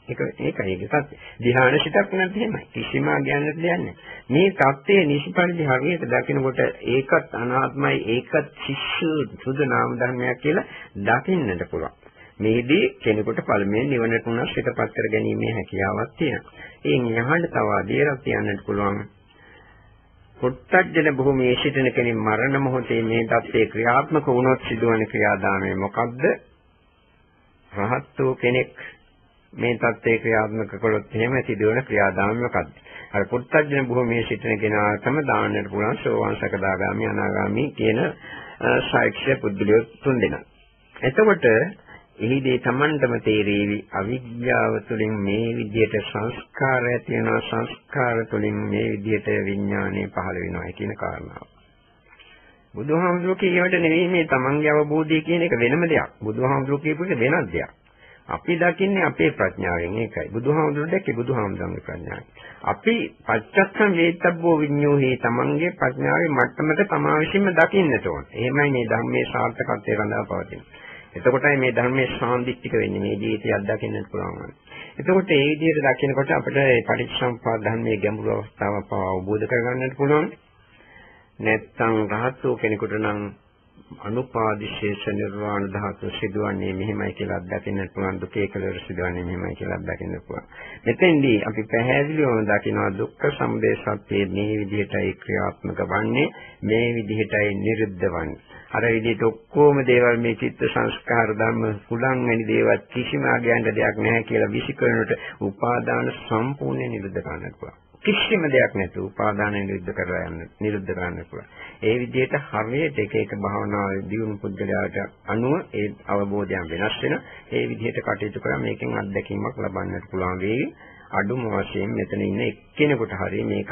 ඒකයි ඒක සත්‍ය. ධ්‍යාන සිතක් නැත්නම් එහෙමයි. කිසිම අඥානයක් දෙයක් නැහැ. මේ தත්ත්වයේ නිසිපරිදි හරියට දකිනකොට ඒකත් අනාත්මයි ඒකත් සිස්සු සුදු නාම ධර්මයක් කියලා දකින්නට පුළුවන්. මේදී කෙනෙකුට පළමුවෙන් නිවනට උනස් පිටපත් කර ගැනීමේ හැකියාවක් තියෙනවා. එයින් යහඬ තව අධීරක් තියන්නට පුළුවන්. පුත්තජන භූමියේ සිටින කෙනෙක් මරණ මොහොතේ මේ தත්ත්වයේ ක්‍රියාත්මක වුණොත් සිදුවන ක්‍රියාදාමය මොකක්ද? රහත් වූ කෙනෙක් මේ தත්ත්වයේ ක්‍රියාත්මක කළොත් එහෙම සිදුවන ක්‍රියාදාමය මොකක්ද? අර පුත්තජන භූමියේ සිටින කෙනාටම දාන්නට පුළුවන් සෝවාන් සකදාගාමි අනාගාමි කියන සාක්ෂ්‍ය පුද්ගලයෝ තුන් දෙනා. එතකොට එහිදී Tamanටම තේරෙවි අවිද්‍යාව තුළින් මේ විදියට සංස්කාර ඇති වෙනවා සංස්කාර තුළින් මේ විදියට විඥානය පහළ වෙනවා කියන කාරණාව. බුදුහාමුදුරුවෝ කියවට නෙවෙයි මේ Tamanගේ අවබෝධය කියන එක වෙනම දෙයක්. බුදුහාමුදුරුවෝ කියපු එක වෙනත් දෙයක්. අපි දකින්නේ අපේ ප්‍රඥාවෙන් ඒකයි. බුදුහාමුදුරුවෝ දැක්කේ බුදුහාමුදුරන්ගේ ප්‍රඥාවෙන්. අපි පච්චස්සම් වේතබ්බෝ විඤ්ඤෝහි Tamanගේ ප්‍රඥාවේ මට්ටමට තමා විසින්ම දකින්නට ඕන. එහෙමයි මේ ධර්මයේ සාර්ථකත්වය රඳා පවතින්නේ. එතකොටයි මේ ධර්මයේ සාන්දිටික වෙන්නේ මේ ජීවිතය අත්දකින්නට පුළුවන්. එතකොට ඒ විදිහට දකිනකොට අපිට මේ පටිච්චසමුප්පාද ධර්මයේ ගැඹුරු අවස්ථාව අවබෝධ කරගන්නට පුළුවන්. නැත්නම් රහත් වූ කෙනෙකුට නම් අනුපාදිශේෂ නිර්වාණ ධාතු සිදුවන්නේ මෙහෙමයි කියලා අත්දකින්නට පුළුවන්. දුකේ කෙලවර සිදුවන්නේ මෙහෙමයි කියලා අත්දකින්නට පුළුවන්. මෙතෙන්දී අපි පැහැදිලිවම දකිනවා දුක්ඛ සමුදය සත්‍යයේ මේ විදිහටයි ක්‍රියාත්මක වන්නේ මේ විදිහටයි නිරුද්ධ වන්නේ. අර විදිහට ඔක්කොම දේවල් මේ චිත්ත සංස්කාර ධර්ම කුලං වැනි දේවල් කිසිම ආගයන්ට දෙයක් නැහැ කියලා විසිකරනට උපාදාන සම්පූර්ණයෙන් නිරුද්ධ කරන්නට පුළුවන්. කිසිම දෙයක් නැතුව උපාදාන නිරුද්ධ කරන්න පුළුවන්. ඒ විදිහට හරියට එක එක භාවනාවේ දියුණු පුද්ගලයාට අනුව ඒ අවබෝධයන් වෙනස් වෙන ඒ විදිහට කටයුතු කරා මේකෙන් අත්දැකීමක් ලබන්නට පුළුවන් වේවි. අඩුම වශයෙන් මෙතන ඉන්න එක්කෙනෙකුට හරිය මේක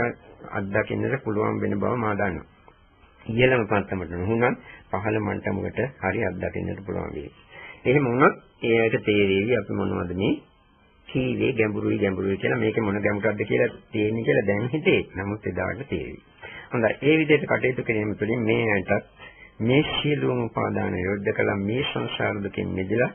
අත්දකින්නට පුළුවන් වෙන බව මා දන්නවා. ඉහළම පන්තමට නුහුණත් පහළ මට්ටමකට හරි අත්දකින්නට පුළුවන් වෙයි. එහෙම වුණොත් ඒකට තේරෙවි අපි මොනවද මේ කීවේ ගැඹුරුයි කියලා මේකේ මොන ගැඹුරක්ද කියලා තේරෙන්නේ කියලා දැන් හිතේ. නමුත් එදාට තේරෙවි. හොඳයි. ඒ විදිහට කටයුතු කිරීම තුළින් මේ ඇටත් මේ සියලුම උපාදාන යොද්ද කළ මේ සංසාර දුකින් මිදලා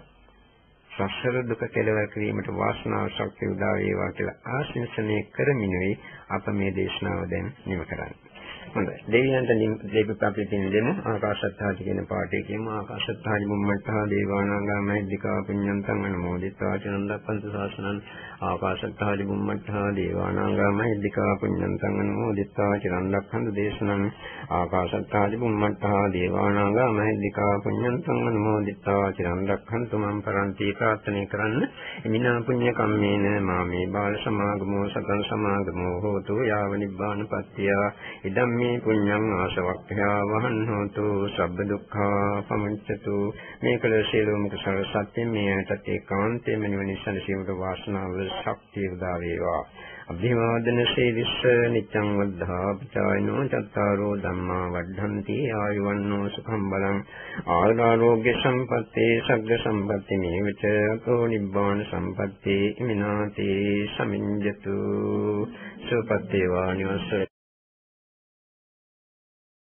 සසර දුක කෙලවර කිරීමට වාසනාව ශක්තිය උදා වේවා කියලා ආශිර්වාදනය කරමිනුයි අප මේ දේශනාව දැන් නිම කරන්නේ. හොඳයි. දෙවියන්ට දෙවිපත් අපි දෙමු. ආකාශත්තාජ කියන පාඩේ කියමු. ආකාශත්තාජ බුම්මත්තා දේවානාගා මහිද්దికා පුඤ්ඤන්තං අනුමෝදිතවා චනන්දප්පන්තු ශාසනං ආකාශත්තාජ බුම්මත්තා දේවානාගා මහිද්దికා පුඤ්ඤන්තං අනුමෝදිතවා චනන්දප්පන්තු දේශනං ආකාශත්තාජ බුම්මත්තා දේවානාගා මහිද්దికා පුඤ්ඤන්තං අනුමෝදිතවා චනන්දප්පන්තු මම් පරන්ති ප්‍රාර්ථනා කරන්න. මිනා පුඤ්ඤ කම්මේන මාමේ බාල සමාගමෝ සතං සමාගමෝ හෝතු යාව නිබ්බාන පත්‍තිය ඉදම් කම්මේ පුඤ්ඤං ආසවක්ඛ්‍යා වහන් හෝතු සබ්බ දුක්ඛා පමුච්ඡතු මේ කළ සියලුම කුසල සත්‍යයෙන් මේකට ඒකාන්තයෙන්ම නිවන සැනසීමට වාසනාව ශක්තිය උදා වේවා. අභිවාදන සීලිස්ස නිච්ඡං වද්ධා පචායනෝ චත්තාරෝ ධම්මා වද්ධන්ති ආයුවන්නෝ සුඛං බලං ආරෝග්‍ය සම්පත්තේ සග්ග සම්පatti මේවච අතෝ නිබ්බාන සම්පත්තේ ඉමිනාතේ සමිඤ්ඤතු සුපත්තේ වානිවස